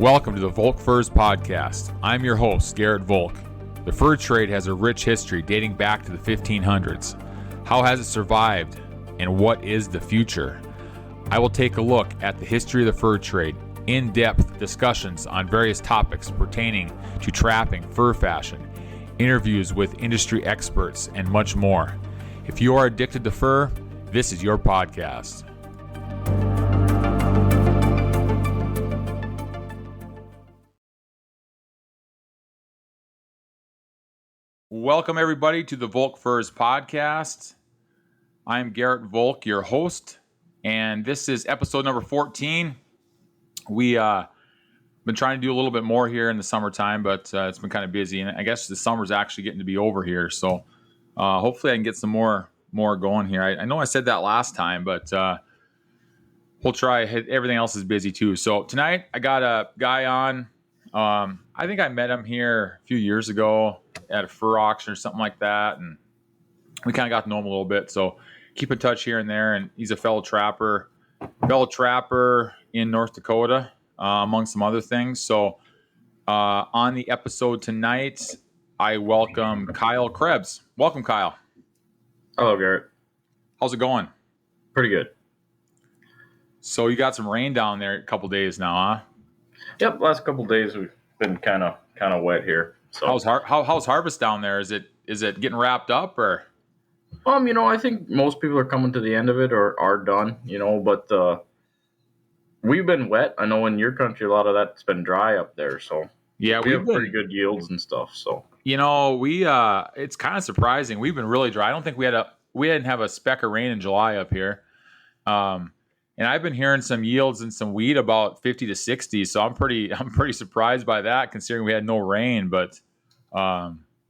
Welcome to the Volk Furs Podcast. I'm your host, Garrett Volk. The fur trade has a rich history dating back to the 1500s. How has it survived, and what is the future? I will take a look at the history of the fur trade, in-depth discussions on various topics pertaining to trapping, fur fashion, interviews with industry experts, and much more. If you are addicted to fur, this is your podcast. Welcome, everybody, to the Volk Furs Podcast. I'm Garrett Volk, your host, and this is episode number 14. We've been trying to do a little bit more here in the summertime, but it's been kind of busy, and I guess the summer's actually getting to be over here, so hopefully I can get some more going here. I know I said that last time, but we'll try. Everything else is busy, too. So tonight, I got a guy on. I think I met him here a few years ago at a fur auction or something like that, and we kind of got to know him a little bit, so keep in touch here and there. And he's a fellow trapper in North Dakota, among some other things. So on the episode tonight, I welcome Kyle Krebs. Welcome, Kyle. Hello, Garrett. How's it going? Pretty good. So you got some rain down there a couple days now, huh? Yep, last couple days we've been kind of wet here. So how's harvest down there? Is it getting wrapped up or? I think most people are coming to the end of it or are done. But we've been wet. I know in your country a lot of that's been dry up there. So yeah, we have pretty good yields and stuff. So it's kind of surprising. We've been really dry. I don't think we didn't have a speck of rain in July up here. And I've been hearing some yields and some wheat about 50 to 60. So I'm pretty surprised by that, considering we had no rain. But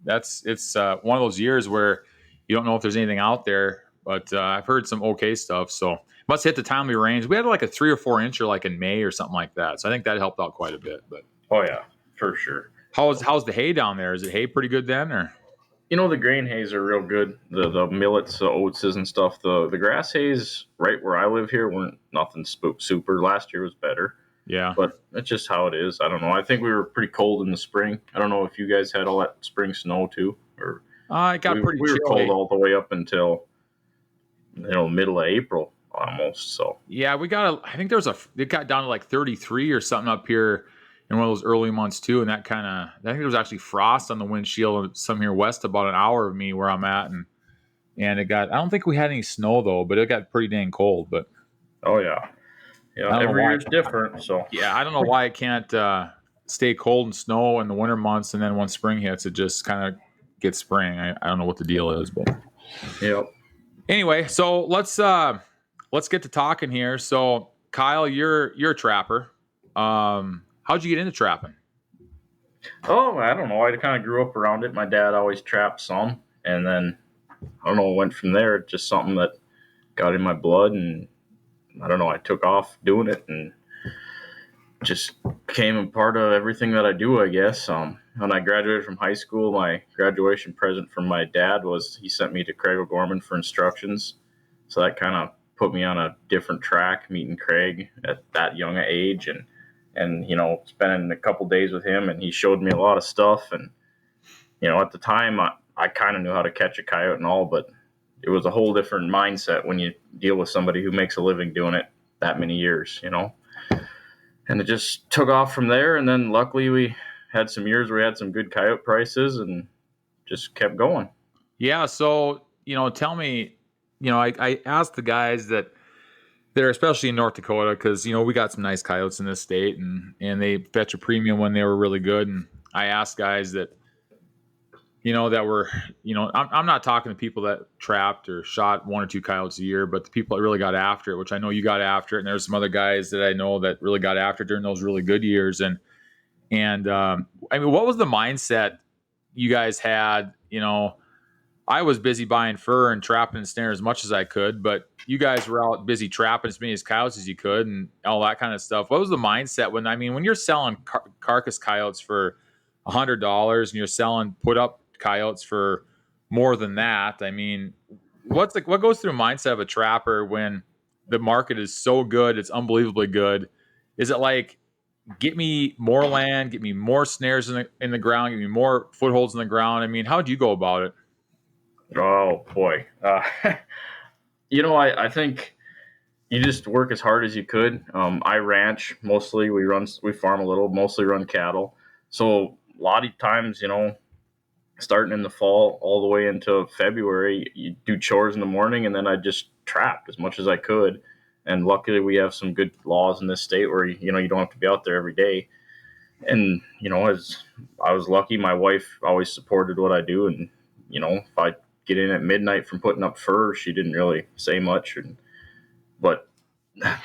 it's one of those years where you don't know if there's anything out there. But I've heard some okay stuff. So must hit the timely rains. We had like a 3 or 4 incher like in May or something like that. So I think that helped out quite a bit. But oh yeah, for sure. How's the hay down there? Is it hay pretty good then, or? The grain hays are real good. The millets, the oatses and stuff. The grass hays right where I live here weren't nothing super. Last year was better. Yeah. But that's just how it is. I don't know. I think we were pretty cold in the spring. I don't know if you guys had all that spring snow too, or it got pretty chilly. We were cold all the way up until middle of April almost. So yeah, I think it got down to like 33 or something up here in one of those early months too, and I think there was actually frost on the windshield some here west about an hour of me where I'm at, and I don't think we had any snow though, but it got pretty dang cold. But oh yeah, every year's different. So yeah, I don't know why it can't stay cold and snow in the winter months, and then when spring hits, it just kind of gets spring. I don't know what the deal is, but yeah. Anyway, so let's get to talking here. So Kyle, you're a trapper. How'd you get into trapping? Oh, I don't know. I kind of grew up around it. My dad always trapped some, and then I don't know, went from there. Just something that got in my blood, and I don't know. I took off doing it, and just became a part of everything that I do, I guess. When I graduated from high school, my graduation present from my dad was he sent me to Craig O'Gorman for instructions. So that kind of put me on a different track, meeting Craig at that young age, and spending a couple days with him, and he showed me a lot of stuff. And, at the time I kind of knew how to catch a coyote and all, but it was a whole different mindset when you deal with somebody who makes a living doing it that many years, and it just took off from there. And then luckily we had some years where we had some good coyote prices and just kept going. Yeah. So, tell me, I asked the guys that they're especially in North Dakota, because we got some nice coyotes in this state, and they fetch a premium when they were really good. And I asked guys that that were I'm not talking to people that trapped or shot 1 or 2 coyotes a year, but the people that really got after it, which I know you got after it, and there's some other guys that I know that really got after it during those really good years. And what was the mindset you guys had? I was busy buying fur and trapping and snaring as much as I could, but you guys were out busy trapping as many coyotes as you could and all that kind of stuff. What was the mindset when you're selling carcass coyotes for $100 and you're selling put up coyotes for more than that? What goes through the mindset of a trapper when the market is so good, it's unbelievably good? Is it like get me more land, get me more snares in the ground, get me more footholds in the ground. I mean, how do you go about it? Oh boy, I think you just work as hard as you could. I ranch mostly. We farm a little, mostly run cattle. So a lot of times, starting in the fall all the way into February, you do chores in the morning, and then I just trapped as much as I could. And luckily, we have some good laws in this state where you don't have to be out there every day. And as I was lucky, my wife always supported what I do, and if I get in at midnight from putting up fur, she didn't really say much. But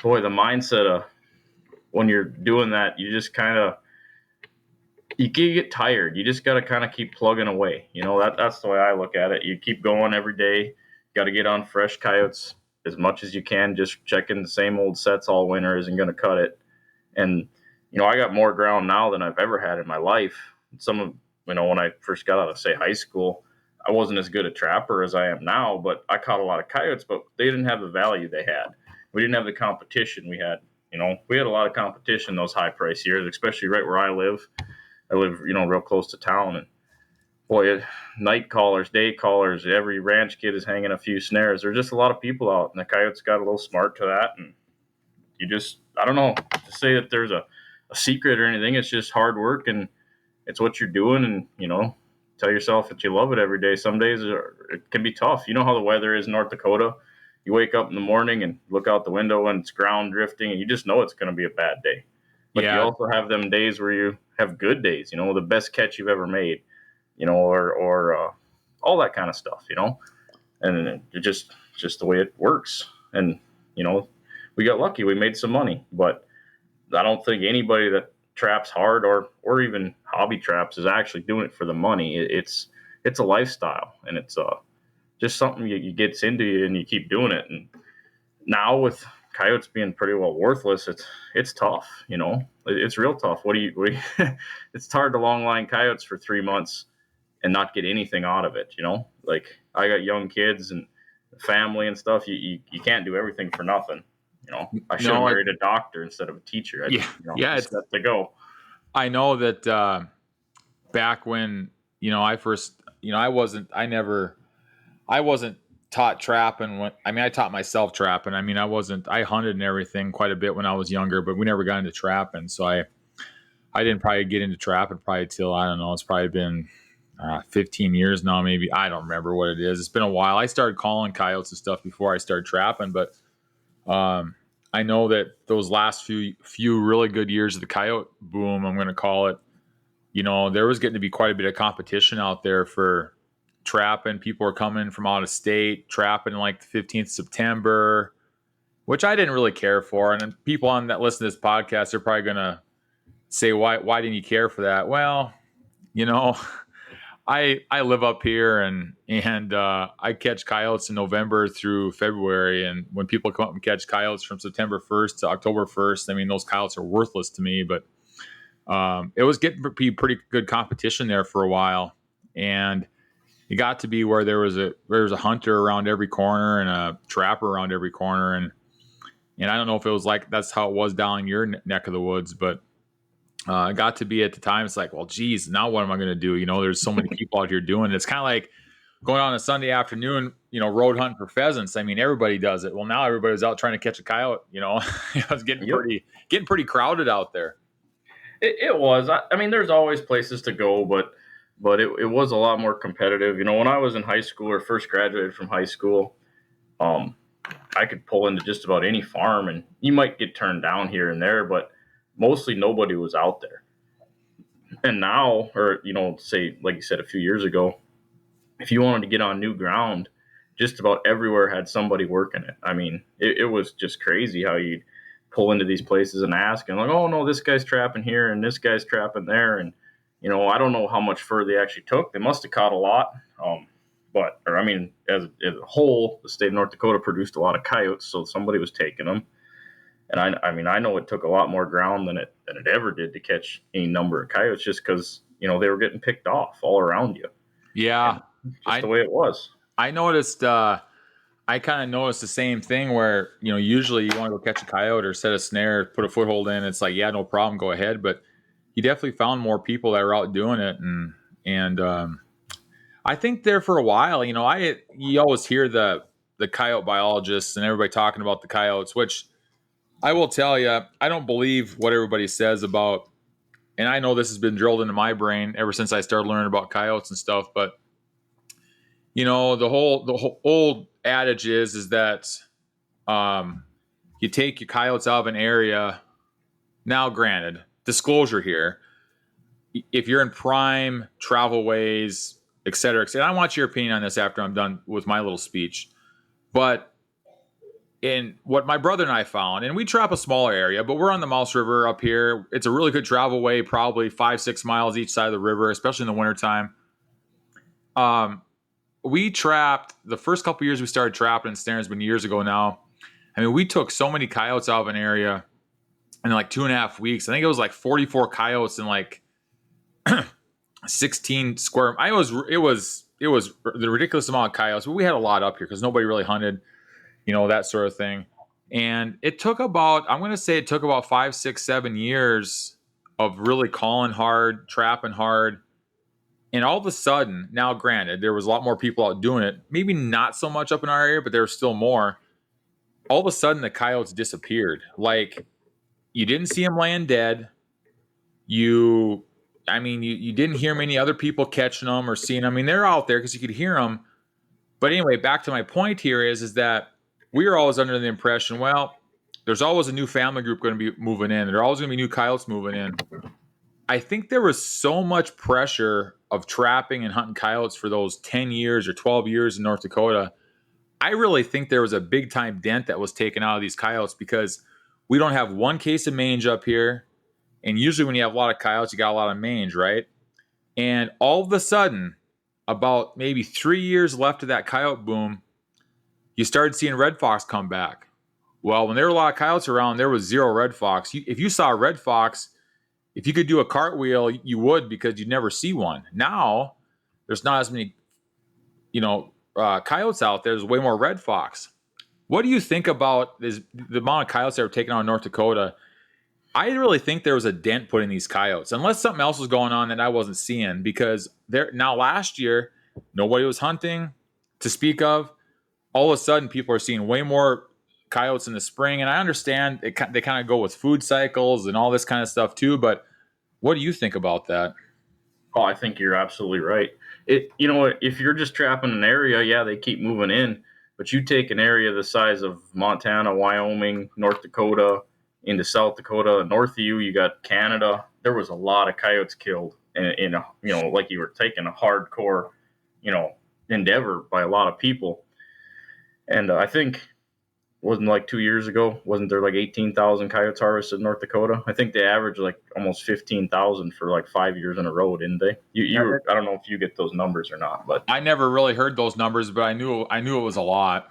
boy, the mindset of when you're doing that, you just kind of you get tired. You just got to kind of keep plugging away. That's the way I look at it. You keep going every day. Got to get on fresh coyotes as much as you can. Just checking the same old sets all winter isn't going to cut it. And I got more ground now than I've ever had in my life. Some of when I first got out of say high school, I wasn't as good a trapper as I am now, but I caught a lot of coyotes, but they didn't have the value they had. We didn't have the competition we had. We had a lot of competition those high price years, especially right where I live. I live, real close to town, and boy, night callers, day callers, every ranch kid is hanging a few snares. There's just a lot of people out, and the coyotes got a little smart to that. And I don't know to say that there's a secret or anything. It's just hard work, and it's what you're doing, and tell yourself that you love it every day. Some days it can be tough. You know how the weather is in North Dakota. You wake up in the morning and look out the window and it's ground drifting, and you just know it's going to be a bad day. But you also have them days where you have good days, the best catch you've ever made, or all that kind of stuff, and it just the way it works. And, we got lucky. We made some money, but I don't think anybody that traps hard or even hobby traps is actually doing it for the money. It's a lifestyle, and it's just something you gets into you, and you keep doing it. And now with coyotes being pretty well worthless, it's tough. It's real tough. It's hard to long line coyotes for 3 months and not get anything out of it. Like I got young kids and family and stuff. You can't do everything for nothing. I should have married a doctor instead of a teacher. It's got to go. I know that back when I first I wasn't taught trapping. I taught myself trapping. I hunted and everything quite a bit when I was younger, but we never got into trapping. So I didn't probably get into trapping probably till, I don't know, it's probably been 15 years now, maybe. I don't remember what it is. It's been a while. I started calling coyotes and stuff before I started trapping, but I know that those last few really good years of the coyote boom, I'm going to call it, there was getting to be quite a bit of competition out there for trapping. People were coming from out of state, trapping like the 15th September, which I didn't really care for. And then people on that listen to this podcast are probably going to say, why didn't you care for that? Well, I live up here and I catch coyotes in November through February. And when people come up and catch coyotes from September 1st to October 1st, those coyotes are worthless to me, but it was getting to be pretty good competition there for a while. And it got to be where there was a hunter around every corner and a trapper around every corner. And I don't know if it was like, that's how it was down in your neck of the woods, but it got to be at the time, it's like, well, geez, now what am I going to do? There's so many people out here doing it. It's kind of like going on a Sunday afternoon, road hunting for pheasants. Everybody does it. Well, now everybody's out trying to catch a coyote, it's getting pretty crowded out there. It was. There's always places to go, but it was a lot more competitive. When I was in high school or first graduated from high school, I could pull into just about any farm, and you might get turned down here and there, but mostly nobody was out there. And now, or say like you said a few years ago, if you wanted to get on new ground, just about everywhere had somebody working it. It was just crazy how you'd pull into these places and ask, and like, oh no, this guy's trapping here and this guy's trapping there, and I don't know how much fur they actually took. They must have caught a lot. As a whole, the state of North Dakota produced a lot of coyotes, so somebody was taking them. And I know it took a lot more ground than it ever did to catch any number of coyotes, just because they were getting picked off all around you. Yeah, just the way it was. I noticed I kind of noticed the same thing where, usually you want to go catch a coyote or set a snare, put a foothold in. It's like, yeah, no problem, go ahead. But you definitely found more people that were out doing it. And I think there for a while, you always hear the coyote biologists and everybody talking about the coyotes, which I will tell you, I don't believe what everybody says about, and I know this has been drilled into my brain ever since I started learning about coyotes and stuff, but the whole old adage is that you take your coyotes out of an area. Now, granted, disclosure here, if you're in prime travel ways, et cetera, et cetera. I want your opinion on this after I'm done with my little speech. But in what my brother and I found, and we trap a smaller area, but we're on the Mouse River up here. It's a really good travel way, probably 5-6 miles each side of the river, especially in the wintertime. We trapped the first couple years we started trapping in snares, been years ago now. I mean, we took so many coyotes out of an area in like 2.5 weeks. I think it was like 44 coyotes in like 16 square. It was the ridiculous amount of coyotes, but we had a lot up here because nobody really hunted, that sort of thing. And it took I'm going to say it took about 5, 6, 7 years of really calling hard, trapping hard. And all of a sudden, now granted, there was a lot more people out doing it. Maybe not so much up in our area, but there was still more. All of a sudden, the coyotes disappeared. Like, you didn't see them laying dead. You didn't hear many other people catching them or seeing them. I mean, they're out there because you could hear them. But anyway, back to my point here is that we were always under the impression, well, there's always a new family group going to be moving in. There are always going to be new coyotes moving in. I think there was so much pressure of trapping and hunting coyotes for those 10 years or 12 years in North Dakota. I really think there was a big time dent that was taken out of these coyotes because we don't have one case of mange up here. And usually when you have a lot of coyotes, you got a lot of mange, right? And all of a sudden, about maybe 3 years left of that coyote boom, you started seeing red fox come back. Well, when there were a lot of coyotes around, there was zero red fox. If you saw a red fox, if you could do a cartwheel, you would because you'd never see one. Now, there's not as many, coyotes out there. There's way more red fox. What do you think about the amount of coyotes that were taken out in North Dakota? I really think there was a dent put in these coyotes, unless something else was going on that I wasn't seeing. Because last year, nobody was hunting to speak of. All of a sudden, people are seeing way more coyotes in the spring, and I understand they kind of go with food cycles and all this kind of stuff too. But what do you think about that? Oh, I think you're absolutely right. If you're just trapping an area, yeah, they keep moving in. But you take an area the size of Montana, Wyoming, North Dakota, into South Dakota, north of you got Canada. There was a lot of coyotes killed like you were taking a hardcore, endeavor by a lot of people. And I think wasn't like 2 years ago, wasn't there like 18,000 coyotes harvested in North Dakota? I think they averaged like almost 15,000 for like 5 years in a row, didn't they? I don't know if you get those numbers or not, but I never really heard those numbers, but I knew it was a lot.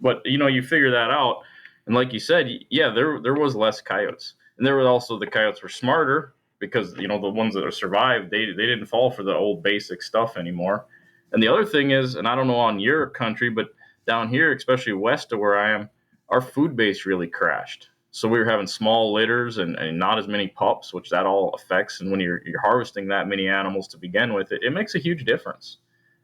But you figure that out, and like you said, yeah, there was less coyotes, and there was also the coyotes were smarter because the ones that survived, they didn't fall for the old basic stuff anymore. And the other thing is, and I don't know on your country, but down here, especially west of where I am, our food base really crashed. So we were having small litters and not as many pups, which that all affects. And when you're harvesting that many animals to begin with, it makes a huge difference.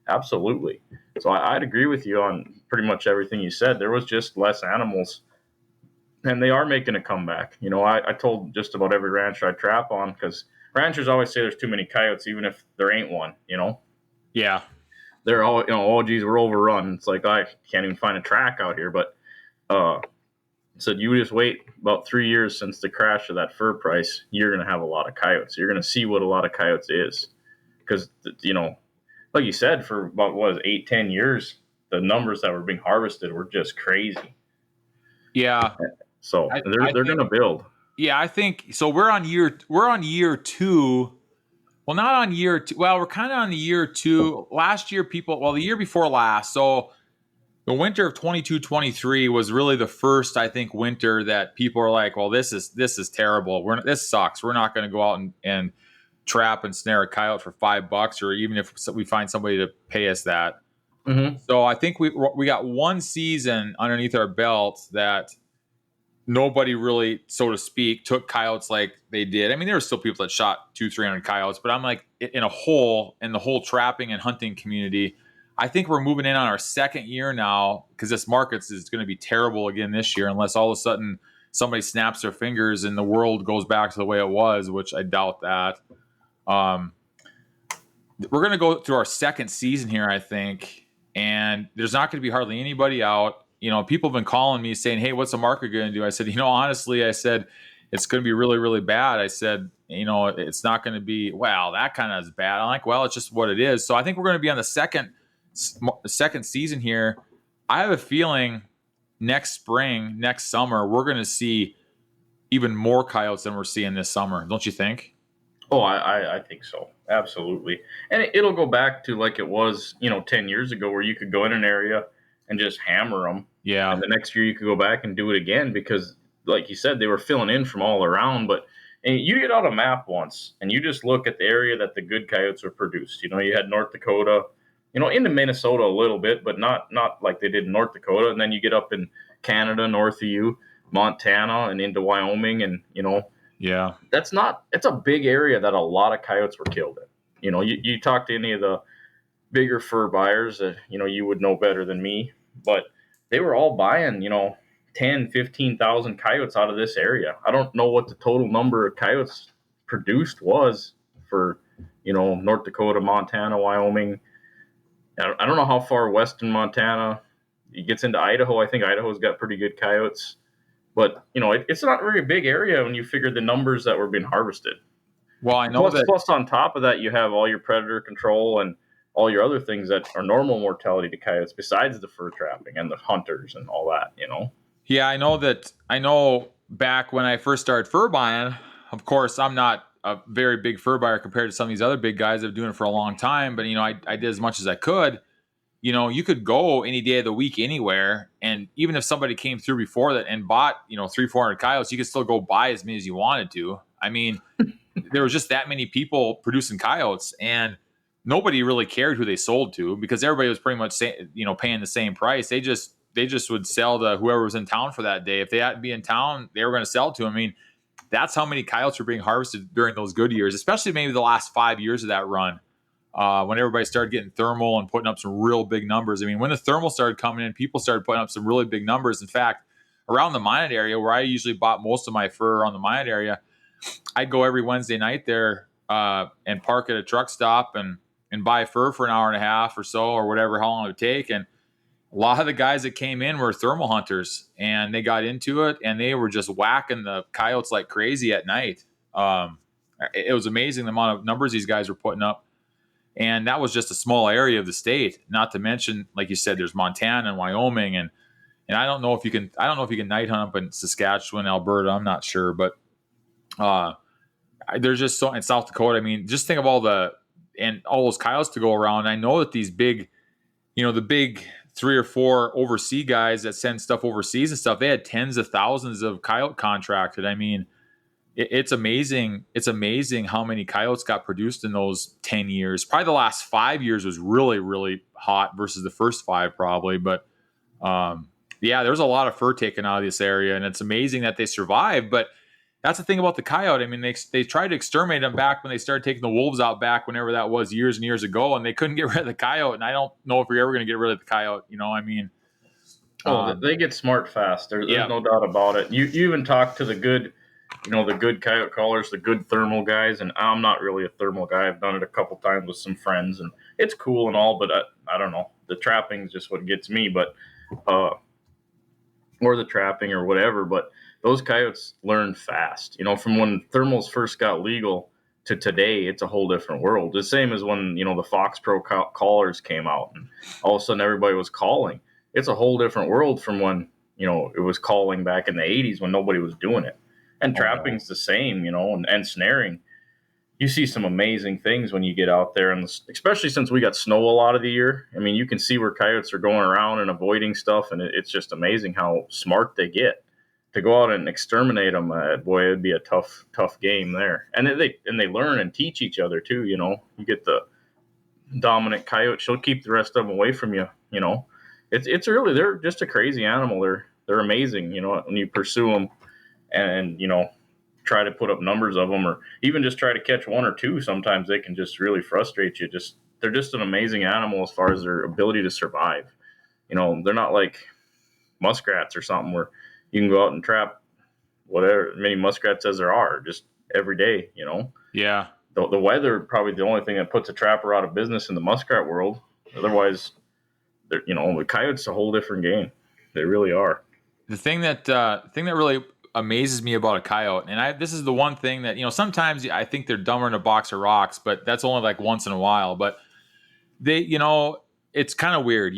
Absolutely. So I'd agree with you on pretty much everything you said. There was just less animals, and they are making a comeback. I told just about every rancher I trap on, because ranchers always say there's too many coyotes, even if there ain't one. Yeah. They're all, oh geez, we're overrun. It's like I can't even find a track out here. But said you just wait about 3 years since the crash of that fur price, you're going to have a lot of coyotes. You're going to see what a lot of coyotes is, because like you said, for about 8-10 years, the numbers that were being harvested were just crazy. Yeah. So they're going to build. Yeah, I think so. We're on year two. Well, not on year two. Well, we're kind of on the year two. Last year, the year before last. So the winter of 22-23 was really the first, I think, winter that people are like, well, this is terrible. This sucks. We're not going to go out and trap and snare a coyote for $5, or even if we find somebody to pay us that. Mm-hmm. So I think we got one season underneath our belt that nobody really, so to speak, took coyotes like they did. I mean, there were still people that shot 200-300 coyotes, but I'm like, in the whole trapping and hunting community, I think we're moving in on our second year now, because this market is going to be terrible again this year unless all of a sudden somebody snaps their fingers and the world goes back to the way it was, which I doubt that. Um, we're going to go through our second season here, I think, and there's not going to be hardly anybody out. People have been calling me saying, "Hey, what's the market going to do?" I said, honestly, I said, it's going to be really, really bad. I said, it's not going to be, well, that kind of is bad. I'm like, well, it's just what it is. So I think we're going to be on the second season here. I have a feeling next spring, next summer, we're going to see even more coyotes than we're seeing this summer. Don't you think? Oh, I think so. Absolutely. And it'll go back to like it was, 10 years ago where you could go in an area and just hammer them. And Yeah. the next year you could go back and do it again because, like you said, they were filling in from all around. But and you get out a map once and you just look at the area that the good coyotes were produced. You had North Dakota, into Minnesota a little bit, but not like they did in North Dakota. And then you get up in Canada, north of you, Montana, and into Wyoming, and Yeah. it's a big area that a lot of coyotes were killed in. You talk to any of the bigger fur buyers that, you would know better than me, but they were all buying, 10, 15,000 coyotes out of this area. I don't know what the total number of coyotes produced was for, North Dakota, Montana, Wyoming. I don't know how far west in Montana it gets into Idaho. I think Idaho's got pretty good coyotes. But it's not a very big area when you figure the numbers that were being harvested. Well, I know Plus, that. plus on top of that, you have all your predator control and all your other things that are normal mortality to coyotes, besides the fur trapping and the hunters and all that. Yeah, I know that. I know back when I first started fur buying, of course, I'm not a very big fur buyer compared to some of these other big guys that have been doing it for a long time, but I did as much as I could. You could go any day of the week anywhere, and even if somebody came through before that and bought, 300-400 coyotes, you could still go buy as many as you wanted to. I mean, there was just that many people producing coyotes, and nobody really cared who they sold to because everybody was pretty much paying the same price. They just would sell to whoever was in town for that day. If they had to be in town, they were going to sell to them. I mean, that's how many coyotes were being harvested during those good years, especially maybe the last 5 years of that run, when everybody started getting thermal and putting up some real big numbers. I mean, when the thermal started coming in, people started putting up some really big numbers. In fact, around the Minot area, where I usually bought most of my fur on the Minot area, I'd go every Wednesday night there and park at a truck stop and buy fur for an hour and a half or so, or whatever, how long it would take. And a lot of the guys that came in were thermal hunters, and they got into it, and they were just whacking the coyotes like crazy at night. It was amazing the amount of numbers these guys were putting up, and that was just a small area of the state. Not to mention, like you said, there's Montana and Wyoming, and I don't know if you can. I don't know if you can night hunt up in Saskatchewan, Alberta. I'm not sure, but uh, there's just so in South Dakota. I mean, just think of all those coyotes to go around. I know that these big, the big 3 or 4 overseas guys that send stuff overseas and stuff, they had tens of thousands of coyote contracted. I mean, it's amazing. It's amazing how many coyotes got produced in those 10 years. Probably the last 5 years was really, really hot versus the first 5 probably. But yeah, there's a lot of fur taken out of this area, and it's amazing that they survived. But that's the thing about the coyote. I mean, they tried to exterminate them back when they started taking the wolves out back whenever that was years and years ago, and they couldn't get rid of the coyote. And I don't know if we're ever going to get rid of the coyote. I mean, Oh, they get smart fast. There's yeah, no doubt about it. You even talk to the good, the good coyote callers, the good thermal guys, and I'm not really a thermal guy. I've done it a couple times with some friends, and it's cool and all, but I don't know. The trapping is just what gets me, but or the trapping or whatever. But those coyotes learn fast. From when thermals first got legal to today, it's a whole different world. The same as when the Fox Pro callers came out, and all of a sudden everybody was calling. It's a whole different world from when it was calling back in the '80s when nobody was doing it. And trapping's the same, and snaring. You see some amazing things when you get out there, and especially since we got snow a lot of the year. I mean, you can see where coyotes are going around and avoiding stuff, and it's just amazing how smart they get. To go out and exterminate them, boy, it'd be a tough game there. And they learn and teach each other too. You get dominant coyote, she'll keep the rest of them away from you. It's really, they're just a crazy animal. They're amazing. When you pursue them and try to put up numbers of them, or even just try to catch one or two. Sometimes they can just really frustrate you. They're just an amazing animal as far as their ability to survive. They're not like muskrats or something where you can go out and trap whatever many muskrats as there are just every day. Yeah. The weather probably the only thing that puts a trapper out of business in the muskrat world. Otherwise, the coyote's a whole different game. They really are. The thing that really amazes me about a coyote, and this is the one thing that sometimes I think they're dumber than a box of rocks, but that's only like once in a while. But they, it's kind of weird.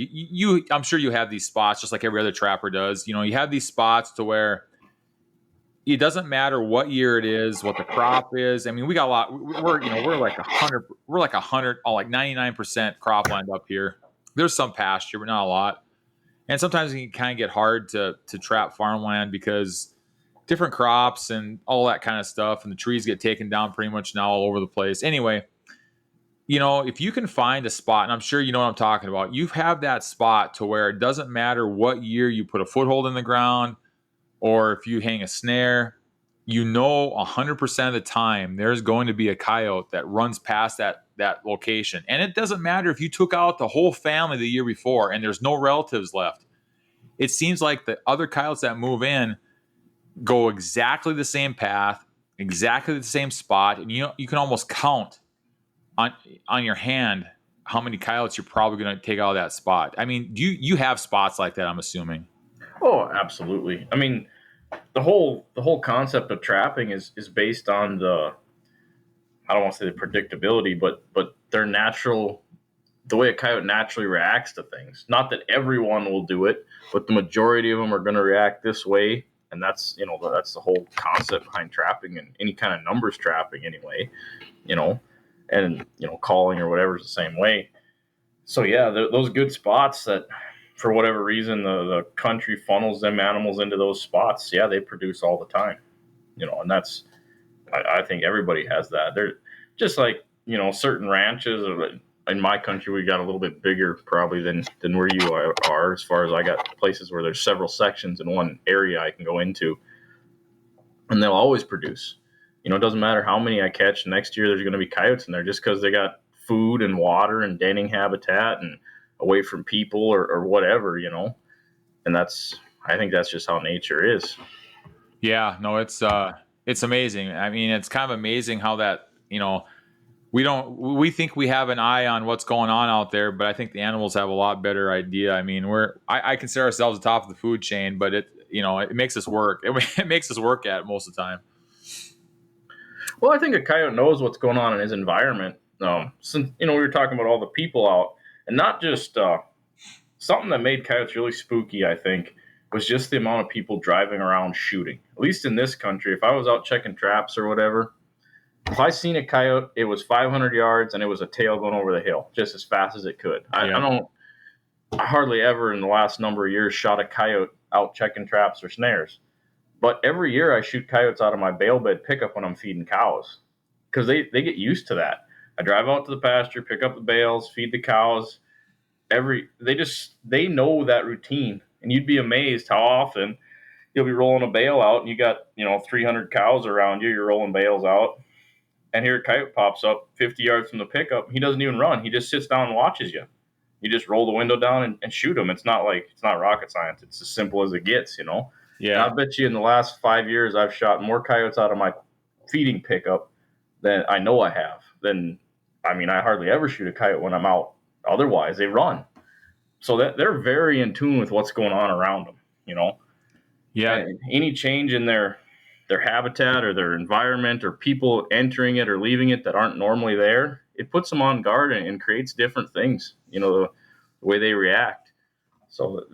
I'm sure you have these spots just like every other trapper does. You have these spots to where it doesn't matter what year it is, what the crop is. I mean, we got a lot. We're like 100. We're like 100, like 99% cropland up here. There's some pasture, but not a lot. And sometimes it can kind of get hard to trap farmland because different crops and all that kind of stuff, and the trees get taken down pretty much now all over the place. Anyway, if you can find a spot, and I'm sure you know what I'm talking about, you have that spot to where it doesn't matter what year you put a foothold in the ground or if you hang a snare, 100% of the time there's going to be a coyote that runs past that location. And it doesn't matter if you took out the whole family the year before and there's no relatives left. It seems like the other coyotes that move in go exactly the same path, exactly the same spot, and you can almost count on your hand how many coyotes you're probably going to take out of that spot. I mean, you have spots like that, I'm assuming. Oh, absolutely. I mean, the whole concept of trapping is based on I don't want to say the predictability, but their natural, the way a coyote naturally reacts to things. Not that everyone will do it, but the majority of them are going to react this way, and that's that's the whole concept behind trapping and any kind of numbers trapping anyway. And calling or whatever is the same way. So yeah, those good spots that, for whatever reason, the country funnels them animals into those spots. Yeah, they produce all the time. And that's, I think everybody has that. They're just like certain ranches. In my country, we got a little bit bigger probably than where you are. As far as I got places where there's several sections in one area I can go into, and they'll always produce. It doesn't matter how many I catch. Next year, there's going to be coyotes in there just because they got food and water and denning habitat and away from people or whatever, And I think that's just how nature is. Yeah, no, it's amazing. I mean, it's kind of amazing how that, we think we have an eye on what's going on out there, but I think the animals have a lot better idea. I mean, I consider ourselves the top of the food chain, but it makes us work. It makes us work at it most of the time. Well, I think a coyote knows what's going on in his environment. Since we were talking about all the people out, and not just something that made coyotes really spooky, I think, was just the amount of people driving around shooting. At least in this country, if I was out checking traps or whatever, if I seen a coyote, it was 500 yards and it was a tail going over the hill just as fast as it could. I hardly ever in the last number of years shot a coyote out checking traps or snares. But every year I shoot coyotes out of my bale bed pickup when I'm feeding cows because they get used to that. I drive out to the pasture, pick up the bales, feed the cows. They know that routine, and you'd be amazed how often you'll be rolling a bale out and you got 300 cows around you. You're rolling bales out, and here a coyote pops up 50 yards from the pickup. He doesn't even run. He just sits down and watches you. You just roll the window down and shoot him. It's not rocket science. It's as simple as it gets. Yeah. And I bet you in the last 5 years I've shot more coyotes out of my feeding pickup than I know I have. I hardly ever shoot a coyote when I'm out. Otherwise, they run. So that they're very in tune with what's going on around them. Yeah. And any change in their habitat or their environment or people entering it or leaving it that aren't normally there, it puts them on guard and creates different things. The way they react. So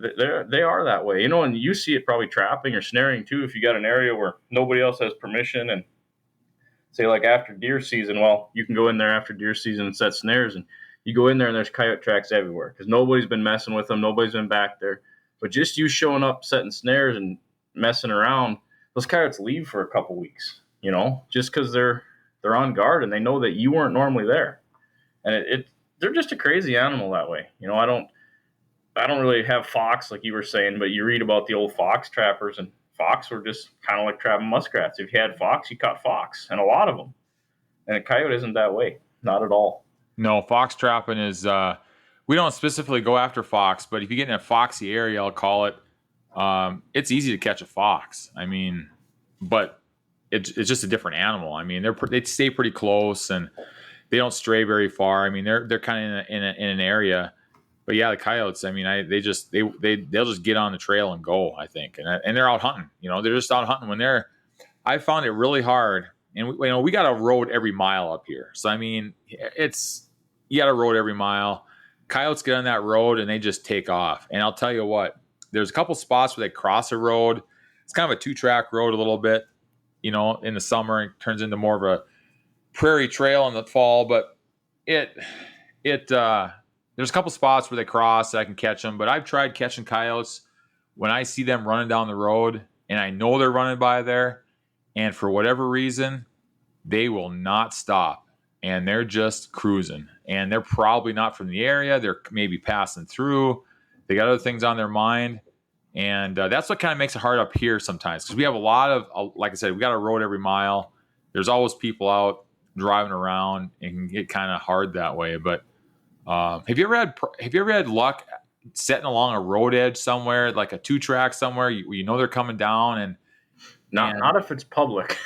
they are that way, and you see it probably trapping or snaring too. If you got an area where nobody else has permission, and say like after deer season, well, you can go in there after deer season and set snares, and you go in there and there's coyote tracks everywhere because nobody's been messing with them, nobody's been back there. But just you showing up, setting snares, and messing around, those coyotes leave for a couple weeks. Just because they're on guard and they know that you weren't normally there, and they're just a crazy animal that way. I don't really have fox like you were saying, but you read about the old fox trappers, and fox were just kind of like trapping muskrats. If you had fox, you caught fox, and a lot of them. And a coyote isn't that way, not at all. No, fox trapping is we don't specifically go after fox, but if you get in a foxy area, I'll call it, it's easy to catch a fox. I mean, but it's just a different animal. I mean, they stay pretty close and they don't stray very far. I mean, they're kind of in an area. But yeah, the coyotes. I mean, they'll just get on the trail and go. I think, and they're out hunting. They're just out hunting when they're. I found it really hard, and we got a road every mile up here. So I mean, you got a road every mile. Coyotes get on that road and they just take off. And I'll tell you what, there's a couple spots where they cross a road. It's kind of a 2-track road a little bit. In the summer, it turns into more of a prairie trail in the fall. But there's a couple spots where they cross that I can catch them, but I've tried catching coyotes when I see them running down the road and I know they're running by there, and for whatever reason, they will not stop and they're just cruising, and they're probably not from the area. They're maybe passing through. They got other things on their mind, and that's what kind of makes it hard up here sometimes, because we have a lot of, like I said, we got a road every mile. There's always people out driving around, and it can get kind of hard that way, but have you ever had luck setting along a road edge somewhere, like a 2-track somewhere, you know they're coming down, and not if it's public.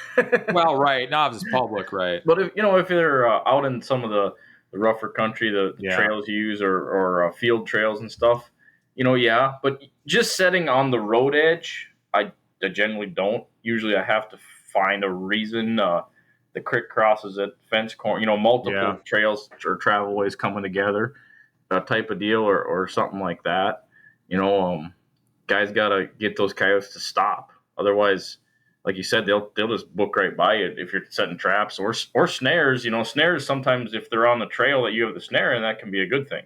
well, right, not if it's public, right? But if they're out in some of the rougher country, the Yeah. trails you use, or field trails and stuff, yeah. But just setting on the road edge, I generally don't. Usually, I have to find a reason. The creek crosses at fence corner, multiple trails or travel ways coming together, that type of deal, or something like that. Guys got to get those coyotes to stop. Otherwise, like you said, they'll just book right by you if you're setting traps or snares. Snares sometimes, if they're on the trail that you have the snare in, that can be a good thing.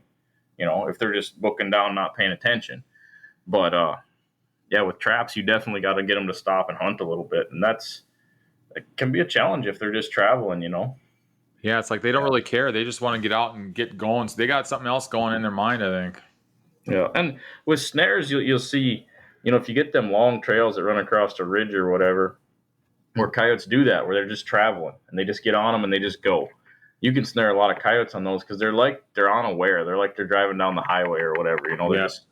If they're just booking down, not paying attention. But yeah, with traps, you definitely got to get them to stop and hunt a little bit, and it can be a challenge if they're just traveling, Yeah, it's like they don't really care. They just want to get out and get going. So they got something else going in their mind, I think. Yeah, and with snares, you'll see, if you get them long trails that run across a ridge or whatever, where coyotes do that, where they're just traveling and they just get on them and they just go. You can snare a lot of coyotes on those because they're unaware. They're like they're driving down the highway or whatever. They're just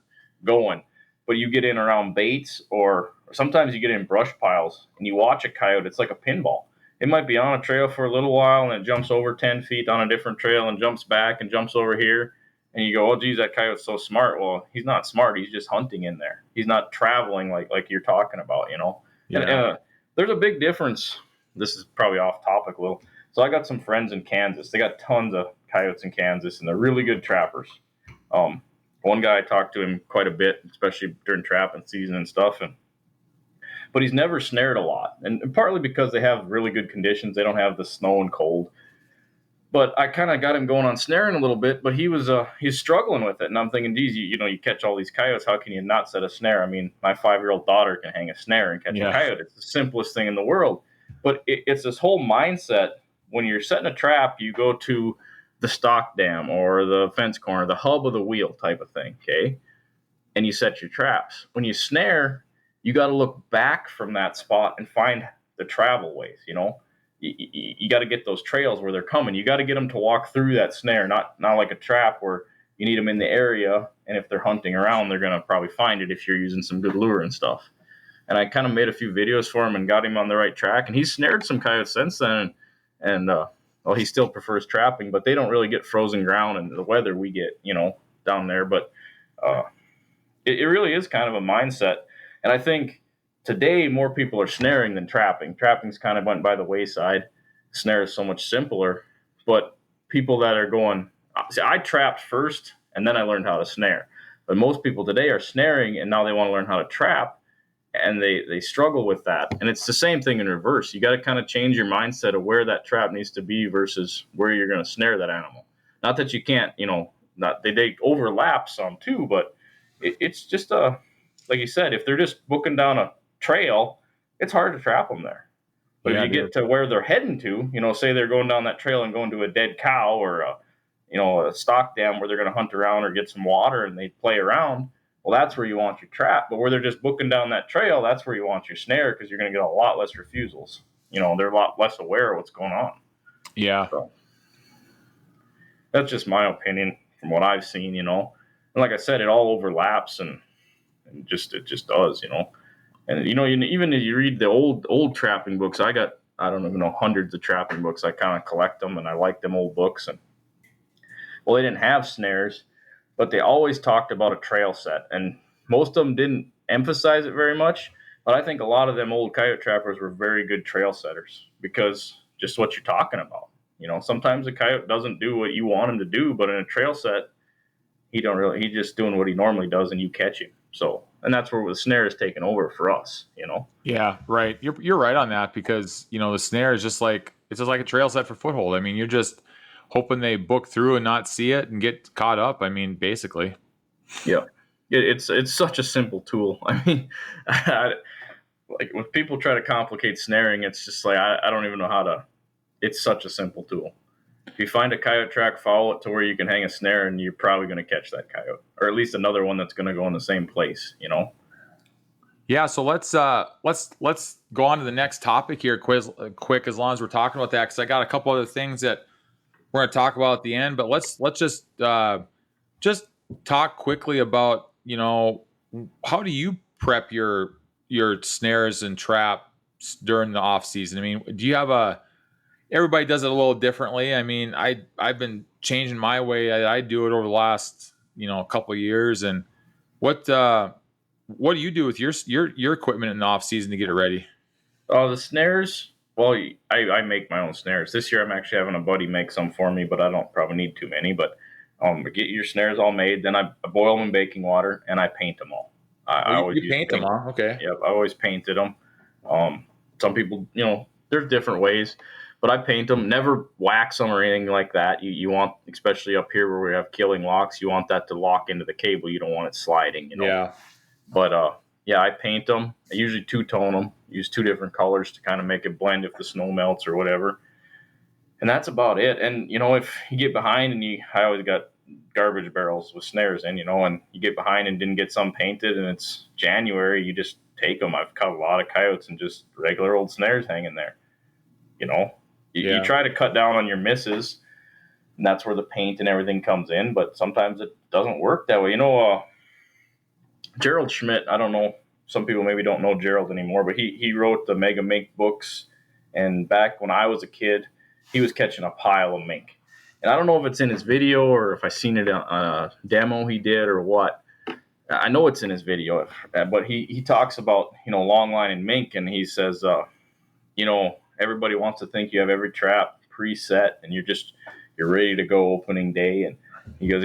going. But you get in around baits, or sometimes you get in brush piles and you watch a coyote. It's like a pinball. It might be on a trail for a little while and it jumps over 10 feet on a different trail and jumps back and jumps over here. And you go, oh, geez, that coyote's so smart. Well, he's not smart. He's just hunting in there. He's not traveling like you're talking about, Yeah. And there's a big difference. This is probably off topic a little. So I got some friends in Kansas. They got tons of coyotes in Kansas, and they're really good trappers. One guy, I talked to him quite a bit, especially during trapping season and stuff. But he's never snared a lot, and partly because they have really good conditions. They don't have the snow and cold. But I kind of got him going on snaring a little bit, but he's struggling with it. And I'm thinking, geez, you catch all these coyotes. How can you not set a snare? I mean, my 5-year-old daughter can hang a snare and catch a coyote. It's the simplest thing in the world. But it's this whole mindset. When you're setting a trap, you go to the stock dam or the fence corner, the hub of the wheel type of thing, okay? And you set your traps. When you snare, you got to look back from that spot and find the travel ways, You got to get those trails where they're coming. You got to get them to walk through that snare, not like a trap where you need them in the area, and if they're hunting around, they're going to probably find it if you're using some good lure and stuff. And I kind of made a few videos for him and got him on the right track, and he's snared some coyotes since then, and he still prefers trapping, but they don't really get frozen ground and the weather we get, down there. But it really is kind of a mindset, and I think today more people are snaring than trapping. Trapping's kind of went by the wayside. Snare is so much simpler, but people that are going, see, I trapped first and then I learned how to snare. But most people today are snaring and now they want to learn how to trap, and they struggle with that. And it's the same thing in reverse. You got to kind of change your mindset of where that trap needs to be versus where you're going to snare that animal. Not that you can't, not they overlap some too, but it's just like you said, if they're just booking down a trail, it's hard to trap them there. But if you get to where they're heading to, say they're going down that trail and going to a dead cow or a stock dam where they're going to hunt around or get some water and they play around, well, that's where you want your trap. But where they're just booking down that trail, that's where you want your snare because you're going to get a lot less refusals. They're a lot less aware of what's going on. Yeah. So that's just my opinion from what I've seen, And like I said, it all overlaps and it just does, And even if you read the old trapping books, I don't even know, hundreds of trapping books. I kind of collect them and I like them old books. And well, they didn't have snares, but they always talked about a trail set, and most of them didn't emphasize it very much. But I think a lot of them old coyote trappers were very good trail setters because just what you're talking about. Sometimes a coyote doesn't do what you want him to do, but in a trail set, he's just doing what he normally does, and you catch him. So, and that's where the snare is taking over for us. Yeah, right. You're right on that because the snare is just like a trail set for foothold. I mean, you're just hoping they book through and not see it and get caught up. I mean, basically. Yeah, it's such a simple tool. I mean, like when people try to complicate snaring, it's just like I don't even know how to. It's such a simple tool. If you find a coyote track, follow it to where you can hang a snare, and you're probably going to catch that coyote, or at least another one that's going to go in the same place. Yeah, so let's go on to the next topic here, quick, as long as we're talking about that, because I got a couple other things that we're going to talk about at the end. But let's just talk quickly about how do you prep your snares and traps during the off season? I mean, do you have everybody does it a little differently. I mean, I've been changing my way. I do it over the last couple of years. And what do you do with your equipment in the off season to get it ready? Oh, the snares. Well, I make my own snares. This year, I'm actually having a buddy make some for me, but I don't probably need too many. But get your snares all made. Then I boil them in baking water and I paint them all. I always you paint them, huh? Okay. Yep, I always painted them. Some people, there's different ways, but I paint them. Never wax them or anything like that. You want, especially up here where we have killing locks, you want that to lock into the cable. You don't want it sliding. Yeah. But yeah, I paint them. I usually two-tone them. Use two different colors to kind of make it blend if the snow melts or whatever. And that's about it. And if you get behind and I always got garbage barrels with snares in, and you get behind and didn't get some painted and it's January, you just take them. I've caught a lot of coyotes and just regular old snares hanging there. You try to cut down on your misses, and that's where the paint and everything comes in. But sometimes it doesn't work that way. Gerald Schmidt, I don't know, some people maybe don't know Gerald anymore, but he wrote the Mega Mink books. And back when I was a kid, he was catching a pile of mink. And I don't know if it's in his video or if I seen it on a demo he did or what. I know it's in his video, but he talks about, long line and mink. And he says, everybody wants to think you have every trap preset and you're ready to go opening day. And he goes,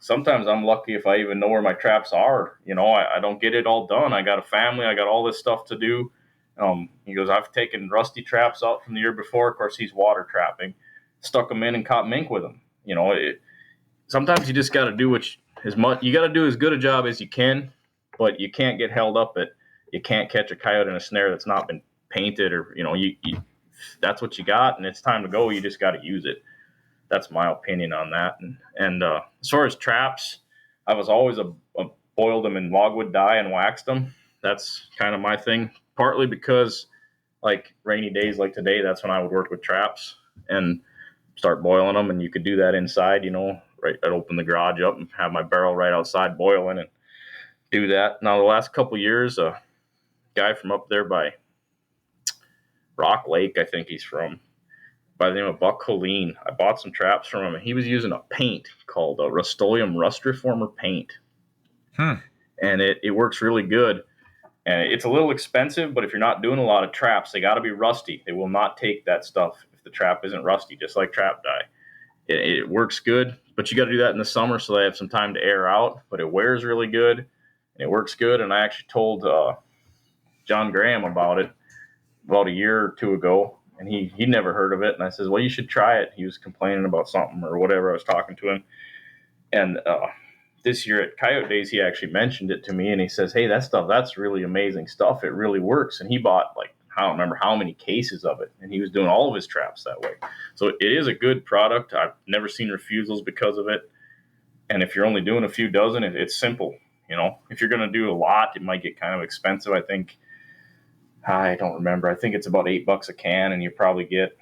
sometimes I'm lucky if I even know where my traps are. I don't get it all done. I got a family. I got all this stuff to do. He goes, I've taken rusty traps out from the year before. Of course, he's water trapping, stuck them in and caught mink with them. Sometimes you just got to do you got to do as good a job as you can, but you can't get held up you can't catch a coyote in a snare that's not been painted or, that's what you got and it's time to go. You just got to use it. That's my opinion on that. And as far as traps, I was always boiled them in logwood dye and waxed them. That's kind of my thing, partly because like rainy days like today, that's when I would work with traps and start boiling them. And you could do that inside, right. I'd open the garage up and have my barrel right outside boiling and do that. Now, the last couple of years, a guy from up there by Rock Lake, I think he's from, by the name of Buck Colleen. I bought some traps from him, and he was using a paint called a Rust-Oleum Rust Reformer paint. And it works really good. And it's a little expensive, but if you're not doing a lot of traps, they got to be rusty. They will not take that stuff if the trap isn't rusty, just like trap dye. It works good, but you got to do that in the summer so they have some time to air out. But it wears really good, and it works good. And I actually told John Graham about it about a year or two ago. And he'd never heard of it. And I says, well, you should try it. He was complaining about something or whatever. I was talking to him. And this year at Coyote Days, he actually mentioned it to me. And he says, hey, that's really amazing stuff. It really works. And he bought like I don't remember how many cases of it, and he was doing all of his traps that way. So it is a good product. I've never seen refusals because of it. And if you're only doing a few dozen, it's simple. If you're going to do a lot, it might get kind of expensive. I don't remember. I think it's about $8 a can, and you probably get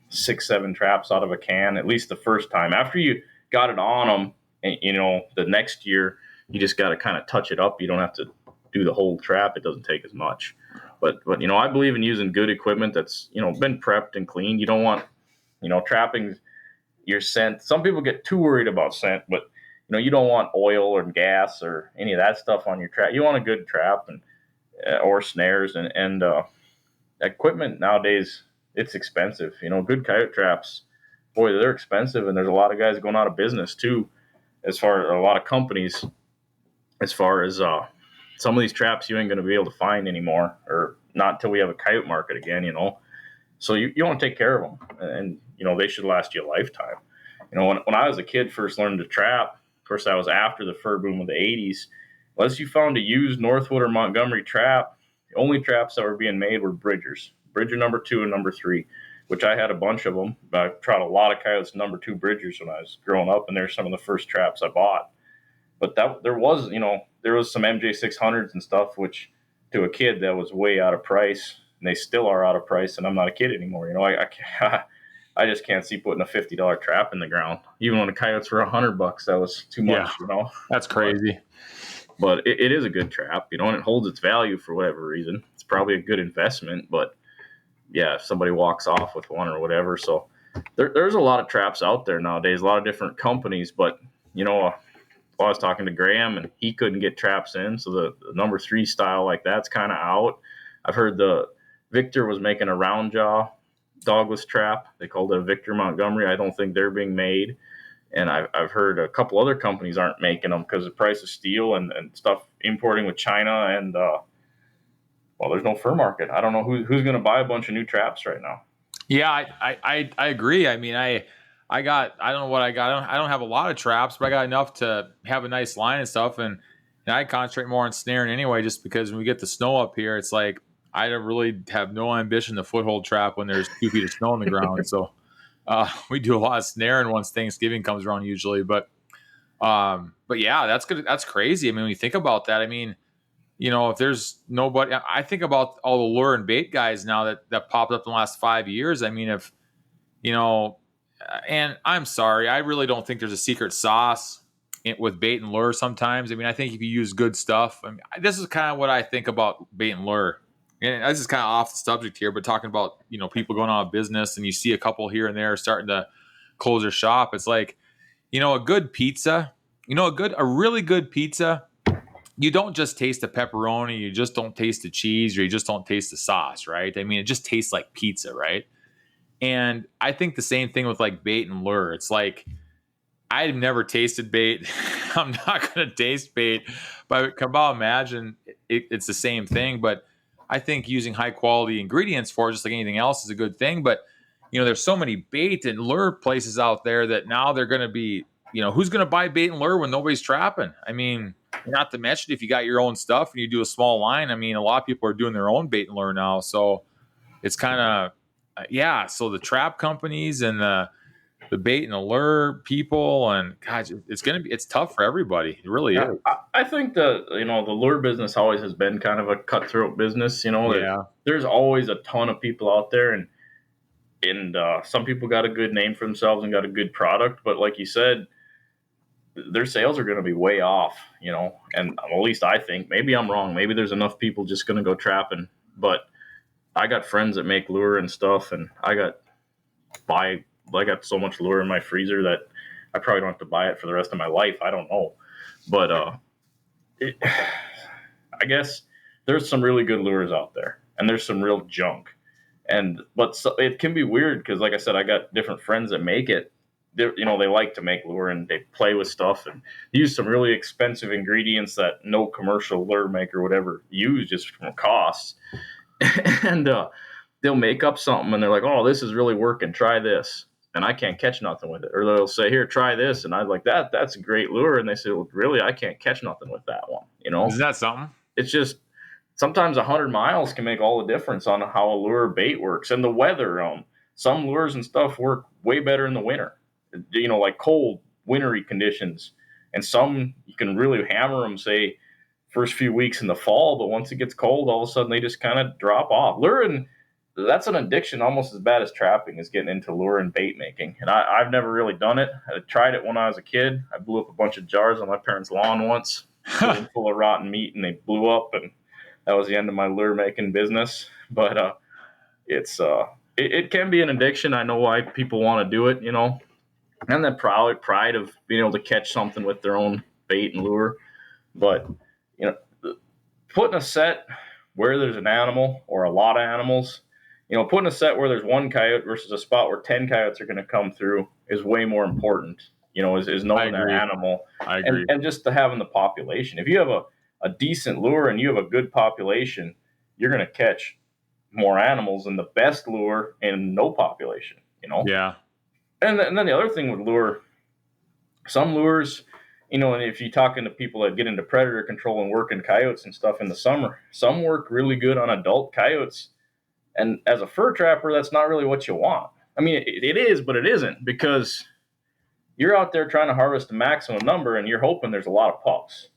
6, 7 traps out of a can, at least the first time. After you got it on them, and the next year, you just got to kind of touch it up. You don't have to do the whole trap. It doesn't take as much. But I believe in using good equipment that's been prepped and cleaned. You don't want trapping your scent. Some people get too worried about scent, but you don't want oil or gas or any of that stuff on your trap. You want a good trap and or snares and equipment nowadays. It's expensive. Good coyote traps, boy, they're expensive, and there's a lot of guys going out of business too. As far a lot of companies, as far as some of these traps you ain't going to be able to find anymore, or not until we have a coyote market again. So you want to take care of them, and they should last you a lifetime. When I was a kid, first learned to trap. Of course, that was after the fur boom of the '80s. Unless you found a used Northwood or Montgomery trap, the only traps that were being made were Bridger number 2 and number 3, which I had a bunch of them. I tried a lot of coyotes number 2 Bridgers when I was growing up, and they're some of the first traps I bought. But there was some MJ600s and stuff, which to a kid that was way out of price, and they still are out of price. And I'm not a kid anymore. I just can't see putting a $50 trap in the ground, even when the coyotes were $100. That was too much. That's crazy. But it is a good trap, and it holds its value for whatever reason. It's probably a good investment, but yeah, if somebody walks off with one or whatever. So there's a lot of traps out there nowadays, a lot of different companies. But I was talking to Graham, and he couldn't get traps in, so the number 3 style like that's kind of out. I've heard the Victor was making a round jaw dogless trap. They called it a Victor Montgomery. I don't think they're being made. And I've heard a couple other companies aren't making them because of the price of steel and stuff importing with China. And, there's no fur market. I don't know who's going to buy a bunch of new traps right now. Yeah, I agree. I mean, I don't know what I got. I don't have a lot of traps, but I got enough to have a nice line and stuff. And I concentrate more on snaring anyway, just because when we get the snow up here, it's like I don't really have no ambition to foothold trap when there's 2 feet of snow on the ground. So we do a lot of snaring once Thanksgiving comes around usually. But yeah, that's good. That's crazy. I mean, when you think about that, I mean, if there's nobody, I think about all the lure and bait guys now that popped up in the last 5 years. I mean, if, and I'm sorry, I really don't think there's a secret sauce with bait and lure sometimes. I mean, I think if you use good stuff, I mean, this is kind of what I think about bait and lure. And this is kind of off the subject here, but talking about, people going out of business, and you see a couple here and there starting to close their shop. It's like, a good pizza, a really good pizza, you don't just taste the pepperoni, you just don't taste the cheese, or you just don't taste the sauce, right? I mean, it just tastes like pizza, right? And I think the same thing with like bait and lure. It's like, I've never tasted bait. I'm not going to taste bait, but come on, imagine it's the same thing. But I think using high quality ingredients for it, just like anything else, is a good thing. But, there's so many bait and lure places out there that now they're going to be, who's going to buy bait and lure when nobody's trapping? I mean, not to mention if you got your own stuff and you do a small line, I mean, a lot of people are doing their own bait and lure now. So it's kind of, so the trap companies and the bait and the lure people, and God, it's tough for everybody. It really is. I think the lure business always has been kind of a cutthroat business. There's always a ton of people out there, and some people got a good name for themselves and got a good product, but like you said, their sales are going to be way off. And at least I think, maybe I'm wrong. Maybe there's enough people just going to go trapping, but I got friends that make lure and stuff, and I got so much lure in my freezer that I probably don't have to buy it for the rest of my life. I don't know. But I guess there's some really good lures out there, and there's some real junk. But it can be weird because, like I said, I got different friends that make it. They like to make lure, and they play with stuff and use some really expensive ingredients that no commercial lure maker would ever use just from costs. And they'll make up something, and they're like, "Oh, this is really working. Try this." And I can't catch nothing with it. Or they'll say, "Here, try this." And I'm like, that's a great lure. And they say, "Well, really, I can't catch nothing with that one." Isn't that something? It's just, sometimes 100 miles can make all the difference on how a lure bait works and the weather. Some lures and stuff work way better in the winter, like cold, wintry conditions. And some you can really hammer them, say, first few weeks in the fall, but once it gets cold, all of a sudden they just kind of drop off. Luring, that's an addiction almost as bad as trapping, is getting into lure and bait making. And I've never really done it. I tried it when I was a kid. I blew up a bunch of jars on my parents' lawn once, put them full of rotten meat, and they blew up, and that was the end of my lure making business. But it can be an addiction. I know why people want to do it, and that pride of being able to catch something with their own bait and lure. But you know, putting a set where there's an animal or a lot of animals, putting a set where there's one coyote versus a spot where 10 coyotes are going to come through is way more important. Is knowing that animal, I agree. and just to having the population. If you have a decent lure and you have a good population, you're going to catch more animals than the best lure and no population. Yeah. And then the other thing with lure, some lures, and if you're talking to people that get into predator control and work in coyotes and stuff in the summer, some work really good on adult coyotes. And as a fur trapper, that's not really what you want. I mean, it is, but it isn't, because you're out there trying to harvest the maximum number and you're hoping there's a lot of pups.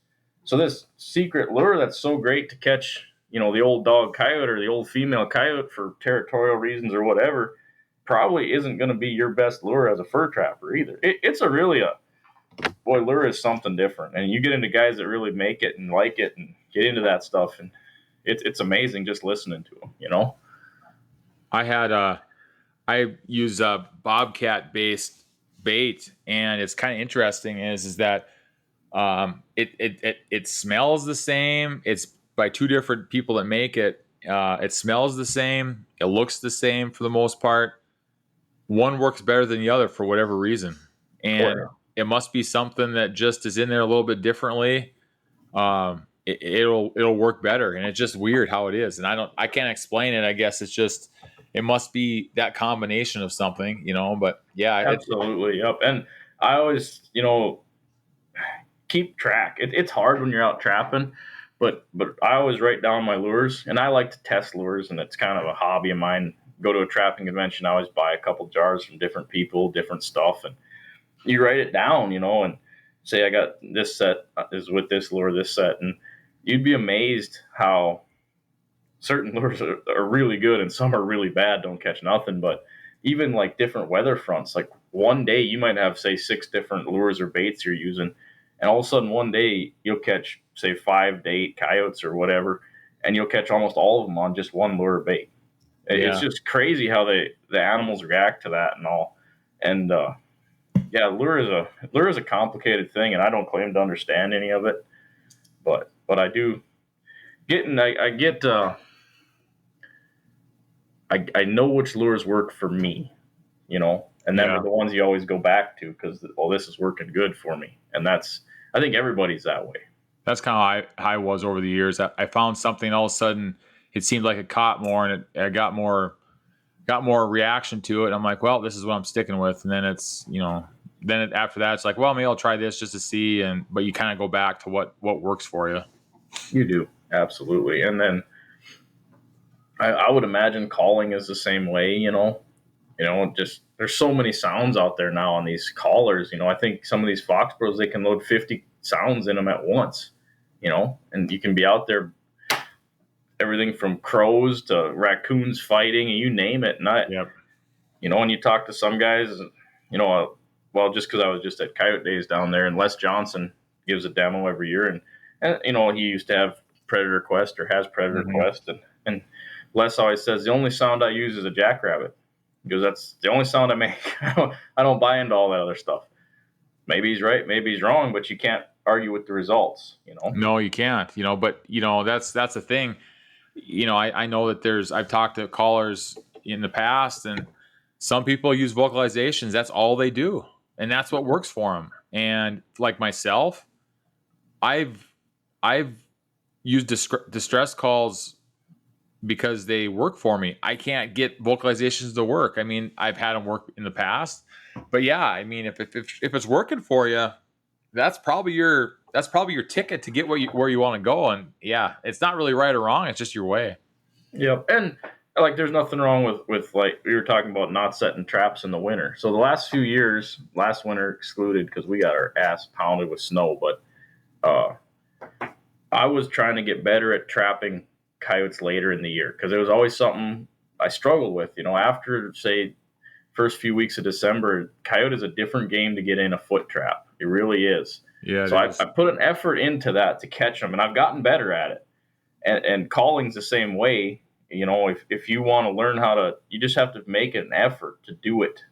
So this secret lure that's so great to catch, the old dog coyote or the old female coyote for territorial reasons or whatever, probably isn't going to be your best lure as a fur trapper either. It's boy, lure is something different. And you get into guys that really make it and like it and get into that stuff, and it's amazing just listening to them. I use a bobcat based bait, and it's kind of interesting is that it smells the same. It's by two different people that make it. It smells the same. It looks the same for the most part. One works better than the other for whatever reason, and it must be something that just is in there a little bit differently. It'll work better, and it's just weird how it is, and I can't explain it. I guess it must be that combination of something, But yeah, absolutely, yep. And I always, keep track. It's hard when you're out trapping, but I always write down my lures, and I like to test lures, and it's kind of a hobby of mine. Go to a trapping convention, I always buy a couple jars from different people, different stuff, and you write it down, and say I got this set is with this lure, this set, and you'd be amazed how certain lures are really good and some are really bad, don't catch nothing. But even like different weather fronts, like one day you might have, say, 6 different lures or baits you're using, and all of a sudden one day you'll catch, say, 5 to 8 coyotes or whatever, and you'll catch almost all of them on just one lure bait. It's just crazy how the animals react to that and all. And yeah, lure is a complicated thing, and I don't claim to understand any of it, but I do I know which lures work for me, and then are the ones you always go back to because, well, this is working good for me, and I think everybody's that way. That's kind of how I was over the years. I found something, all of a sudden it seemed like it caught more, and I got more reaction to it. I'm like, well, this is what I'm sticking with. And then it's, after that, it's like, well, maybe I'll try this just to see. But you kind of go back to what works for you. You do. Absolutely. And then I would imagine calling is the same way, just there's so many sounds out there now on these callers. I think some of these Foxboros, they can load 50 sounds in them at once, and you can be out there, everything from crows to raccoons fighting, and you name it. And when you talk to some guys, well, just because I was just at Coyote Days down there, and Les Johnson gives a demo every year, and he used to have Predator Quest or has Predator Quest, and Les always says the only sound I use is a jackrabbit, because that's the only sound I make. I don't buy into all that other stuff. Maybe he's right, maybe he's wrong, but you can't argue with the results. No, you can't. But that's the thing. I know that I've talked to callers in the past, and some people use vocalizations. That's all they do, and that's what works for them. And like myself, I've used distress calls because they work for me. I can't get vocalizations to work. I mean, I've had them work in the past, but yeah, I mean, if it's working for you, that's probably your ticket to get where you want to go. And yeah, it's not really right or wrong. It's just your way. Yep. And like there's nothing wrong with like we were talking about not setting traps in the winter. So the last few years, last winter excluded because we got our ass pounded with snow, but uh I was trying to get better at trapping coyotes later in the year because it was always something I struggled with. After say first few weeks of December, coyote is a different game to get in a foot trap. It really is. Yeah, it So I is. put an effort into that to catch them, and I've gotten better at it. And calling's the same way. If you want to learn how to, you just have to make an effort to do it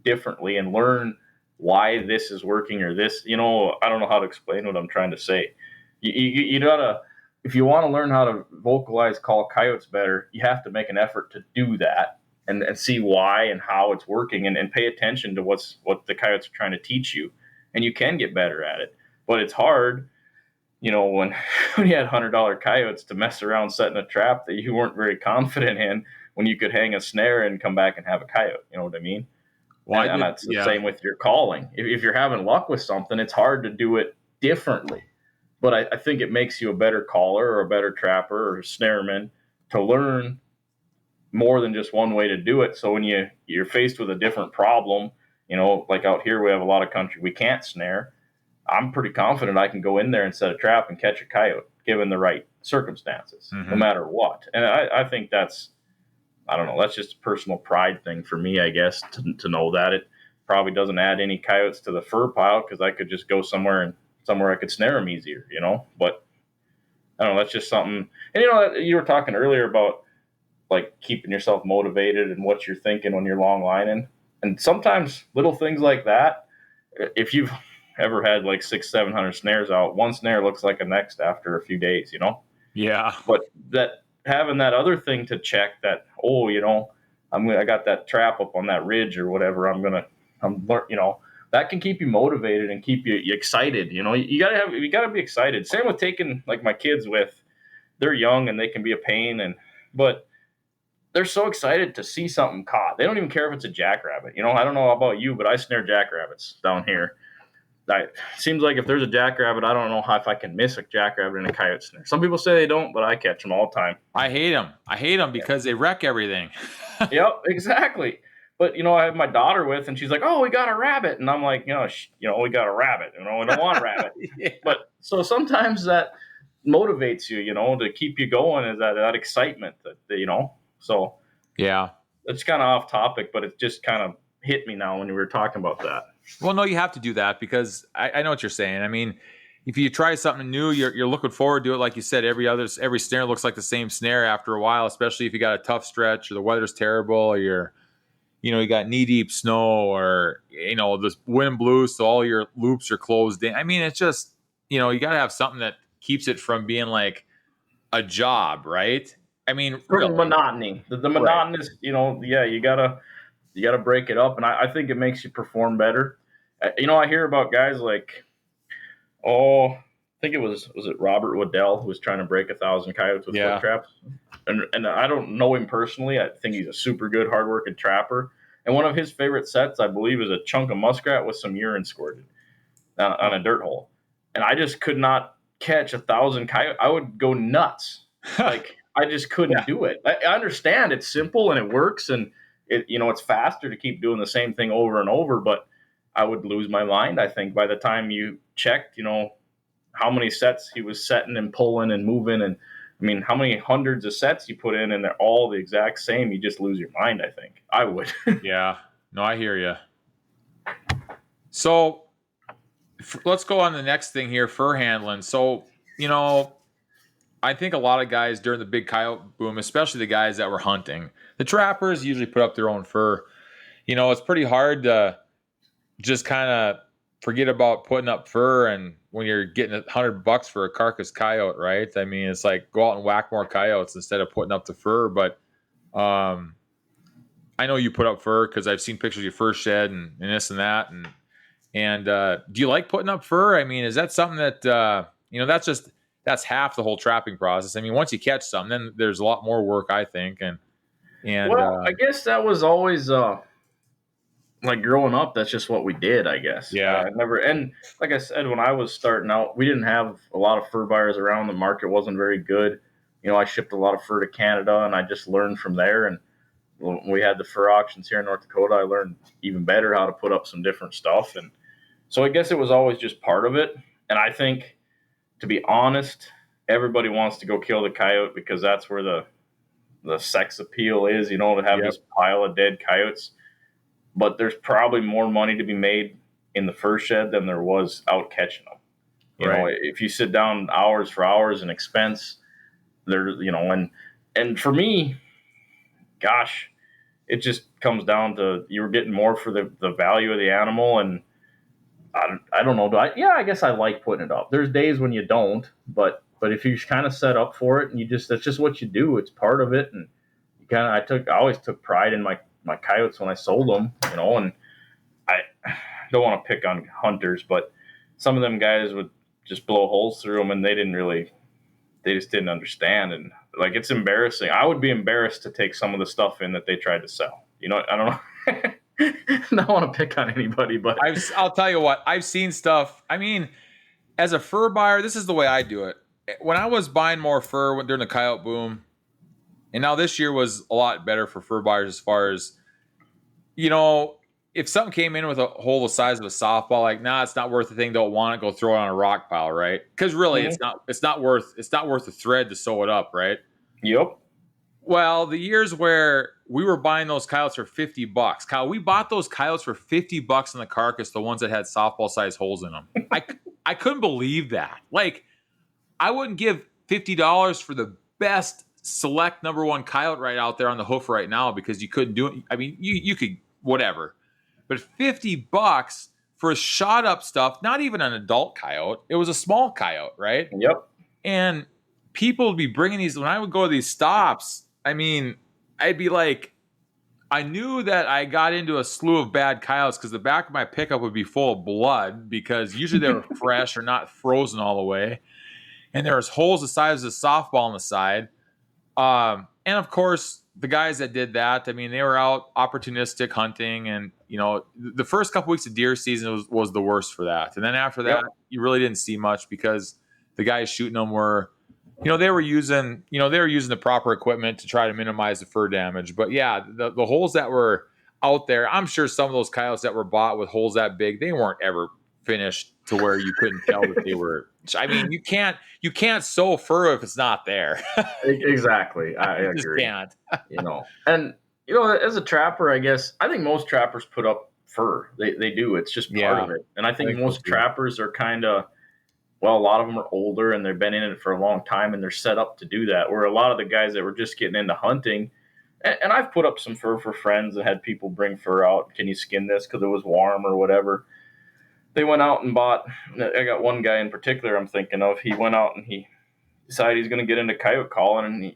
differently and learn why this is working or this. I don't know how to explain what I'm trying to say. You gotta, if you want to learn how to vocalize call coyotes better, you have to make an effort to do that and see why and how it's working and pay attention to what the coyotes are trying to teach you. And you can get better at it, but it's hard when when you had $100 coyotes to mess around setting a trap that you weren't very confident in when you could hang a snare and come back and have a coyote. You know what I mean? Well, And that's the same with your calling. If you're having luck with something, it's hard to do it differently. But I think it makes you a better caller or a better trapper or a snareman to learn more than just one way to do it. So when you're faced with a different problem, like out here we have a lot of country we can't snare. I'm pretty confident I can go in there and set a trap and catch a coyote given the right circumstances, no matter what. And I think I don't know, that's just a personal pride thing for me, I guess, to know that. It probably doesn't add any coyotes to the fur pile because I could just go somewhere I could snare them easier, But I don't know, that's just something. And you were talking earlier about like keeping yourself motivated and what you're thinking when you're long lining. And sometimes little things like that, if you've ever had like 600-700 snares out, one snare looks like a next after a few days, Yeah. But that having that other thing to check that, I got that trap up on that ridge or whatever. That can keep you motivated and keep you excited. You gotta be excited. Same with taking like my kids with, they're young and they can be a pain but they're so excited to see something caught. They don't even care if it's a jackrabbit. I don't know about you, but I snare jackrabbits down here. It seems like if there's a jackrabbit, I don't know if I can miss a jackrabbit in a coyote snare. Some people say they don't, but I catch them all the time. I hate them because they wreck everything. Yep, exactly. But I have my daughter with, and she's like, "Oh, we got a rabbit," and I'm like, we got a rabbit. We don't want a rabbit. Yeah. But so sometimes that motivates you, to keep you going, is that excitement that. So Yeah. it's kind of off topic, but it just kind of hit me now when we were talking about that. Well, no, you have to do that because I know what you're saying. I mean, if you try something new, you're looking forward to it. Like you said, every snare looks like the same snare after a while, especially if you got a tough stretch or the weather's terrible or you got knee deep snow or, the wind blows. So all your loops are closed in. I mean, it's just, you got to have something that keeps it from being like a job, right? I mean, really. Monotony. The monotonous, you gotta break it up, and I think it makes you perform better. I hear about guys like, I think was it Robert Waddell who was trying to break 1,000 coyotes with foot traps, and I don't know him personally. I think he's a super good, hardworking trapper, and one of his favorite sets, I believe, is a chunk of muskrat with some urine squirted on a dirt hole, and I just could not catch 1,000 coyotes. I would go nuts. Like I just couldn't do it. I understand it's simple and it works, and it's faster to keep doing the same thing over and over, but I would lose my mind, I think, by the time you checked, how many sets he was setting and pulling and moving. And I mean, how many hundreds of sets you put in and they're all the exact same. You just lose your mind, I think. I would. Yeah. No, I hear you. So let's go on the next thing here, fur handling. So, I think a lot of guys during the big coyote boom, especially the guys that were hunting, the trappers usually put up their own fur. It's pretty hard to just kind of forget about putting up fur and when you're getting $100 for a carcass coyote, right? I mean, it's like go out and whack more coyotes instead of putting up the fur. But I know you put up fur because I've seen pictures of your fur shed and this and that. And do you like putting up fur? I mean, is that something that that's half the whole trapping process. I mean, once you catch something, then there's a lot more work, I think. And I guess that was always like growing up, that's just what we did, I guess. Yeah. I never, and like I said, when I was starting out, we didn't have a lot of fur buyers around. The market wasn't very good. I shipped a lot of fur to Canada, and I just learned from there. And when we had the fur auctions here in North Dakota, I learned even better how to put up some different stuff. And so I guess it was always just part of it. And I think, to be honest, everybody wants to go kill the coyote because that's where the sex appeal is, to have Yep. this pile of dead coyotes. But there's probably more money to be made in the fur shed than there was out catching them. Right. If you sit down hours for hours and expense, there, and for me, gosh, it just comes down to you were getting more for the value of the animal. And I don't know. I guess I like putting it up. There's days when you don't, but if you kind of set up for it and that's just what you do. It's part of it. And you I always took pride in my coyotes when I sold them, and I don't want to pick on hunters, but some of them guys would just blow holes through them and they just didn't understand. And like, it's embarrassing. I would be embarrassed to take some of the stuff in that they tried to sell. I don't know. I don't want to pick on anybody, but I'll tell you what, I've seen stuff. I mean, as a fur buyer, this is the way I do it. When I was buying more fur during the coyote boom, and now this year was a lot better for fur buyers as far as, if something came in with a hole the size of a softball, like, nah, it's not worth the thing. Don't want it. Go throw it on a rock pile, right? Because really, Mhm. it's not worth the thread to sew it up, right? Yep. Well, the years where we were buying those coyotes for $50, Kyle, we bought those coyotes for $50 in the carcass, the ones that had softball sized holes in them. I couldn't believe that. Like, I wouldn't give $50 for the best select number one coyote right out there on the hoof right now because you couldn't do it. I mean, you could whatever, but $50 for shot up stuff, not even an adult coyote. It was a small coyote, right? Yep. And people would be bringing these when I would go to these stops. I mean, I'd be like, I knew that I got into a slew of bad coyotes because the back of my pickup would be full of blood because usually they were fresh or not frozen all the way. And there was holes the size of a softball on the side. And of course, the guys that did that, I mean, they were out opportunistic hunting. And, the first couple weeks of deer season was the worst for that. And then after that, Yep. you really didn't see much because the guys shooting them were, they were using the proper equipment to try to minimize the fur damage. But yeah, the holes that were out there, I'm sure some of those coyotes that were bought with holes that big, they weren't ever finished to where you couldn't tell that they were. I mean, you can't sew fur if it's not there. Exactly. I You just agree. can't. And as a trapper, I guess I think most trappers put up fur. They do. It's just part Yeah, of it. And I I think think so most too. trappers are kind of, well, a lot of them are older and they've been in it for a long time and they're set up to do that. Where a lot of the guys that were just getting into hunting, and I've put up some fur for friends and had people bring fur out. Can you skin this because it was warm or whatever? They went out and bought. I got one guy in particular I'm thinking of. He went out and he decided he's going to get into coyote calling, and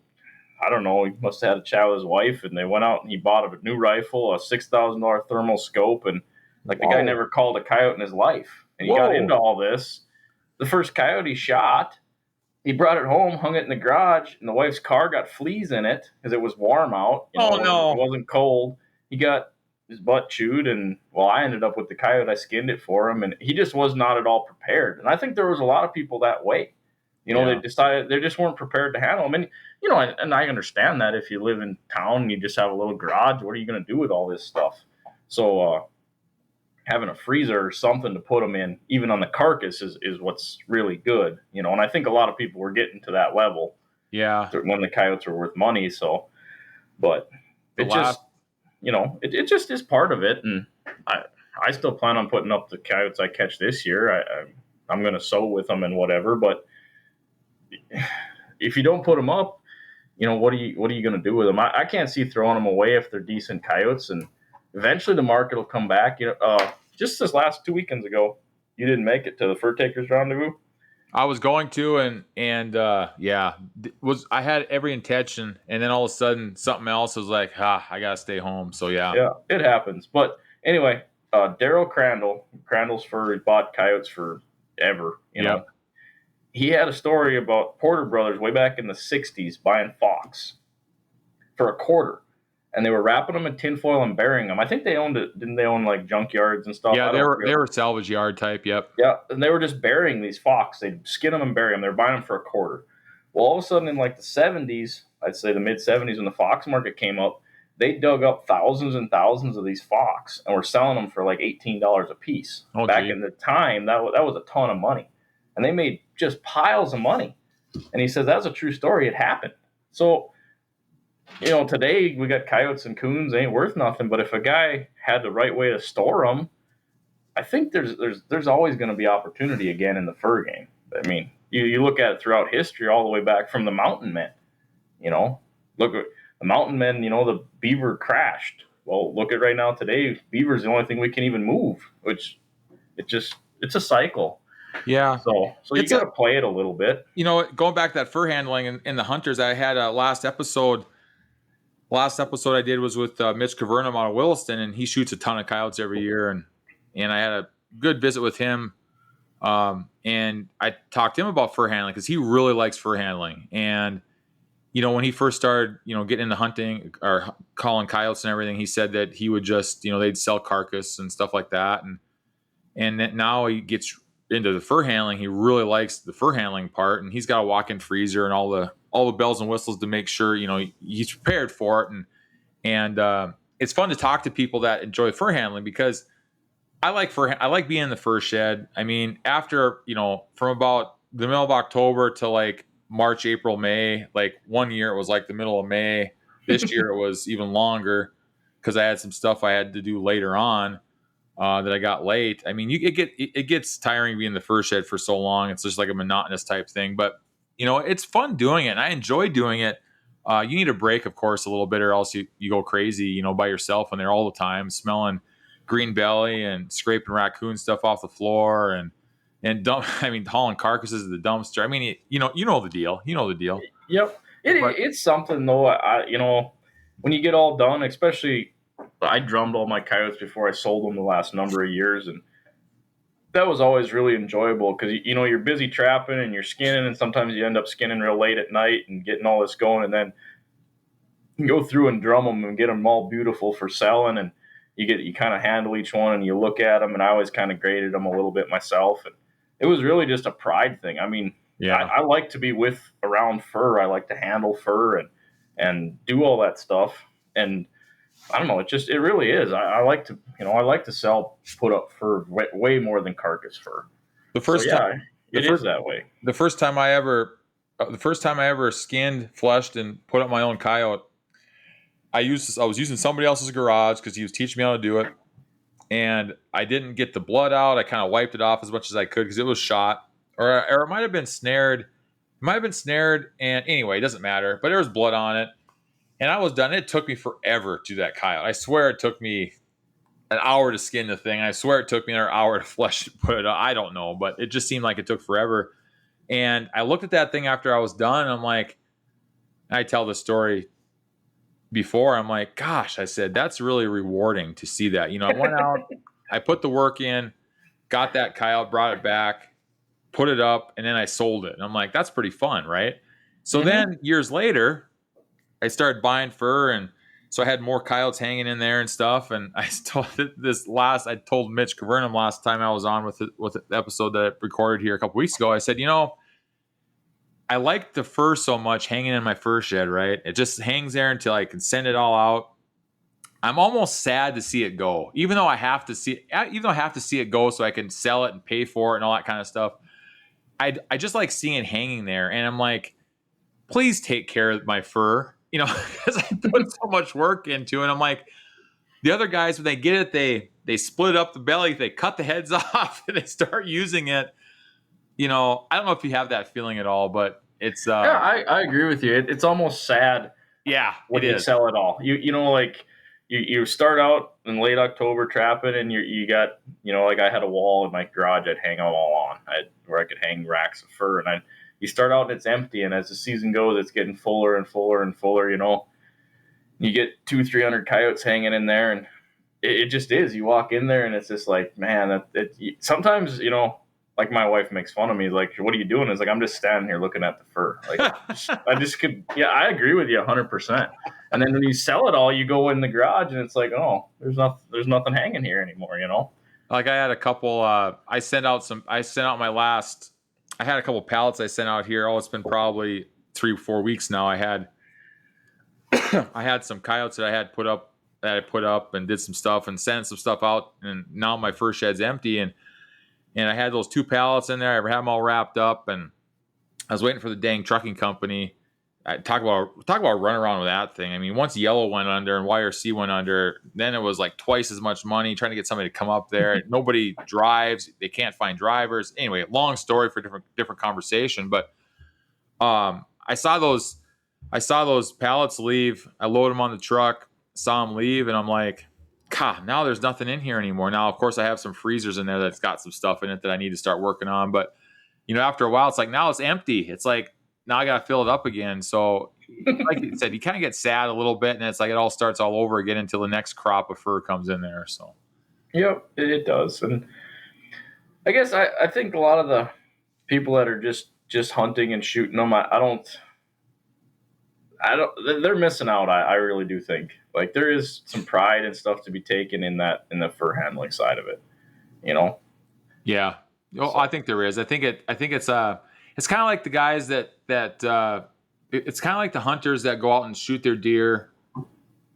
I don't know, he must have had a chat with his wife, and they went out and he bought a new rifle, a $6,000 thermal scope, and like the guy Whoa. never called a coyote in his life, and he got Whoa. into all this. The first coyote he shot, he brought it home, hung it in the garage, and the wife's car got fleas in it because it was warm out. Oh It no. wasn't cold. He got his butt chewed, and well, I ended up with the coyote. I skinned it for him, and he just was not at all prepared. And I think there was a lot of people that way. They Yeah. decided they just weren't prepared to handle them. And and I understand that if you live in town and you just have a little garage, what are you going to do with all this stuff? So having a freezer or something to put them in, even on the carcass, is what's really good. And I think a lot of people were getting to that level Yeah. when the coyotes were worth money. So, but The it last just, it just is part of it. And I still plan on putting up the coyotes I catch this year. I'm going to sow with them and whatever. But if you don't put them up, what are you going to do with them? I can't see throwing them away if they're decent coyotes, and eventually the market will come back. Just this last 2 weekends ago, you didn't make it to the Fur Takers Rendezvous. I was going to, and yeah, was I had every intention, and then all of a sudden something else was like, I gotta stay home. So yeah. Yeah, it happens. But anyway, Daryl Crandall's Fur, he bought coyotes forever. Yep. He had a story about Porter Brothers way back in the '60s buying fox for a quarter. and they were wrapping them in tinfoil and burying them. I think they owned it. Didn't they own like junkyards and stuff? Yeah, I they don't were really. they were salvage yard type. Yep. Yeah, and they were just burying these fox. They'd skin them and bury them. They were buying them for a quarter. Well, all of a sudden, in like the 70s, I'd say the mid 70s, when the fox market came up, they dug up thousands and thousands of these fox and were selling them for like $18 a piece. Oh, Back gee. in the time, that was a ton of money, and they made just piles of money. And he says that's a true story. It happened. So today we got coyotes and coons. They ain't worth nothing. But if a guy had the right way to store them, I think there's always going to be opportunity again in the fur game. I mean, you look at it throughout history, all the way back from the mountain men. Look at the mountain men. The beaver crashed. Well, look at right now today. Beaver's the only thing we can even move, which it's a cycle. Yeah. So you got to play it a little bit. Going back to that fur handling and the hunters, I had a last episode I did was with Mitch Cavernum out of Williston, and he shoots a ton of coyotes every year, and I had a good visit with him. And I talked to him about fur handling because he really likes fur handling. And, when he first started, getting into hunting or calling coyotes and everything, he said that he would just, they'd sell carcass and stuff like that. And then now he gets into the fur handling. He really likes the fur handling part, and he's got a walk-in freezer and all the bells and whistles to make sure, he's prepared for it. And it's fun to talk to people that enjoy fur handling because I like being in the fur shed. I mean, after, from about the middle of October to like March, April, May, like one year it was like the middle of May. This year it was even longer because I had some stuff I had to do later on that I got late. I mean, it gets tiring being in the fur shed for so long. It's just like a monotonous type thing, but it's fun doing it, and I enjoy doing it. You need a break, of course, a little bit, or else you go crazy, by yourself when they're all the time smelling green belly and scraping raccoon stuff off the floor and hauling carcasses to the dumpster. I mean, you know the deal. Yep. It's something though. When you get all done, especially I drummed all my coyotes before I sold them the last number of years, and that was always really enjoyable because you're busy trapping and you're skinning, and sometimes you end up skinning real late at night and getting all this going, and then you go through and drum them and get them all beautiful for selling, and you kind of handle each one and you look at them, and I always kind of graded them a little bit myself, and it was really just a pride thing. I mean, Yeah. I like to be around fur. I like to handle fur and do all that stuff. And I don't know, it really is. I like to put up fur way more than carcass fur. The first time it is that way. The first time I ever skinned, fleshed, and put up my own coyote, I was using somebody else's garage because he was teaching me how to do it, and I didn't get the blood out. I kind of wiped it off as much as I could because it was shot, or it might have been snared. It might have been snared, and anyway, it doesn't matter. But there was blood on it, and I was done. It took me forever to do that coyote. I swear it took me an hour to skin the thing. I swear it took me another hour to flesh it, put it up. I don't know, but it just seemed like it took forever. And I looked at that thing after I was done, and I'm like, I tell the story before, I'm like, gosh, I said, that's really rewarding to see that. I went out, I put the work in, got that coyote, brought it back, put it up, and then I sold it. And I'm like, that's pretty fun, right? So then years later, I started buying fur, and so I had more coyotes hanging in there and stuff. And I told Mitch Cavernum last time I was on with the episode that I recorded here a couple weeks ago. I said, I like the fur so much hanging in my fur shed, right? It just hangs there until I can send it all out. I'm almost sad to see it go, even though I have to see it go so I can sell it and pay for it and all that kind of stuff. I just like seeing it hanging there, and I'm like, please take care of my fur, because I put so much work into it. I'm like, the other guys, when they get it, they split up the belly, they cut the heads off, and they start using it. I don't know if you have that feeling at all, but it's I agree with you. It's almost sad. Yeah, when you sell it all. You start out in late October trapping, and you got like I had a wall in my garage I'd hang them all on, where I could hang racks of fur, and you start out and it's empty, and as the season goes, it's getting fuller and fuller and fuller. You get 200-300 coyotes hanging in there, and it just is. You walk in there, and it's just like, man, sometimes like my wife makes fun of me. Like, what are you doing? It's like, I'm just standing here looking at the fur. Like, I just could, yeah, I agree with you 100%. And then when you sell it all, you go in the garage and it's like, oh, there's nothing hanging here anymore, you know? Like I had a couple, I sent out I had a couple pallets I sent out here. Oh, it's been probably 3 or 4 weeks now. I had some coyotes that I put up and did some stuff and sent some stuff out. And now my first shed's empty. And I had those 2 pallets in there. I had them all wrapped up, and I was waiting for the dang trucking company. Talk about run around with that thing. I mean, once Yellow went under and YRC went under, then it was like twice as much money trying to get somebody to come up there. Nobody drives. They can't find drivers. Anyway, long story for different conversation. But I saw those pallets leave. I loaded them on the truck, saw them leave, and I'm like, God, now there's nothing in here anymore. Now, of course, I have some freezers in there that's got some stuff in it that I need to start working on. But, after a while, it's like, now it's empty. It's like, now I got to fill it up again. So, like you said, you kind of get sad a little bit, and it's like it all starts all over again until the next crop of fur comes in there. So, yep, it does. And I guess I think a lot of the people that are just hunting and shooting them, they're missing out. I really do think, like, there is some pride and stuff to be taken in the fur handling side of it, you know? Yeah. Oh, I think there is. I think it's kind of like the guys that it's kind of like the hunters that go out and shoot their deer,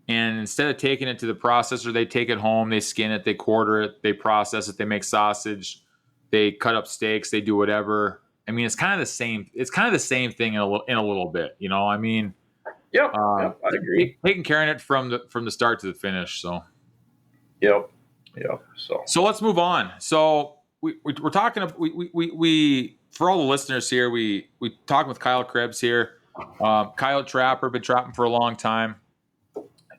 and instead of taking it to the processor, they take it home, they skin it, they quarter it, they process it, they make sausage, they cut up steaks, they do whatever. I mean, it's kind of the same. It's kind of the same thing in a little bit, I mean, Yep, I agree. Taking care of it from the start to the finish. So, yep. So let's move on. So we're talking. We for all the listeners here, we talking with Kyle Krebs here, coyote trapper, been trapping for a long time.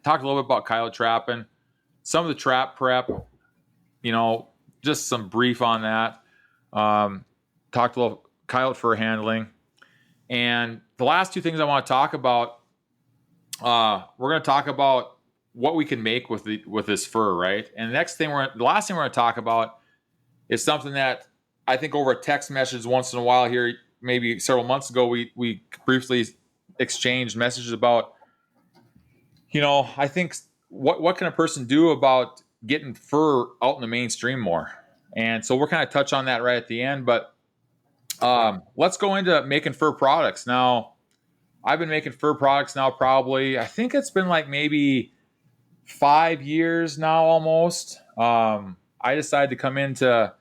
Talked a little bit about coyote trapping, some of the trap prep, just some brief on that. Talked a little coyote fur handling, and the last 2 things I want to talk about. We're going to talk about what we can make with this fur, right? And the last thing we're going to talk about is something that I think over a text message once in a while here, maybe several months ago, we briefly exchanged messages about. I think what can a person do about getting fur out in the mainstream more? And so we're kind of touch on that right at the end, but let's go into making fur products now. I've been making fur products now probably, I think it's been like maybe 5 years now almost. I decided to come into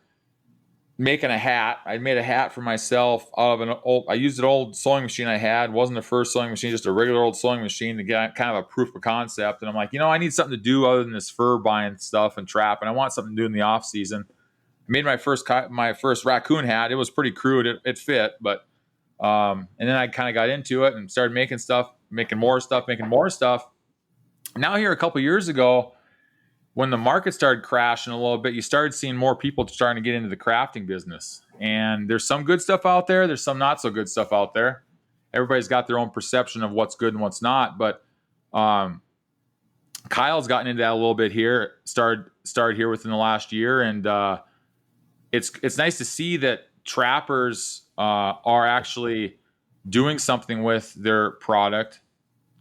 making a hat. I made a hat for myself out of I used an old sewing machine I had. It wasn't the first sewing machine, just a regular old sewing machine to get kind of a proof of concept. And I'm like, I need something to do other than this fur buying stuff and trap. And I want something to do in the off season. I made my first raccoon hat. It was pretty crude. It fit, but and then I kind of got into it and started making more stuff. Now here a couple years ago, when the market started crashing a little bit, you started seeing more people starting to get into the crafting business. And there's some good stuff out there. There's some not so good stuff out there. Everybody's got their own perception of what's good and what's not. But Kyle's gotten into that a little bit here, started here within the last year. And it's nice to see that trappers are actually doing something with their product,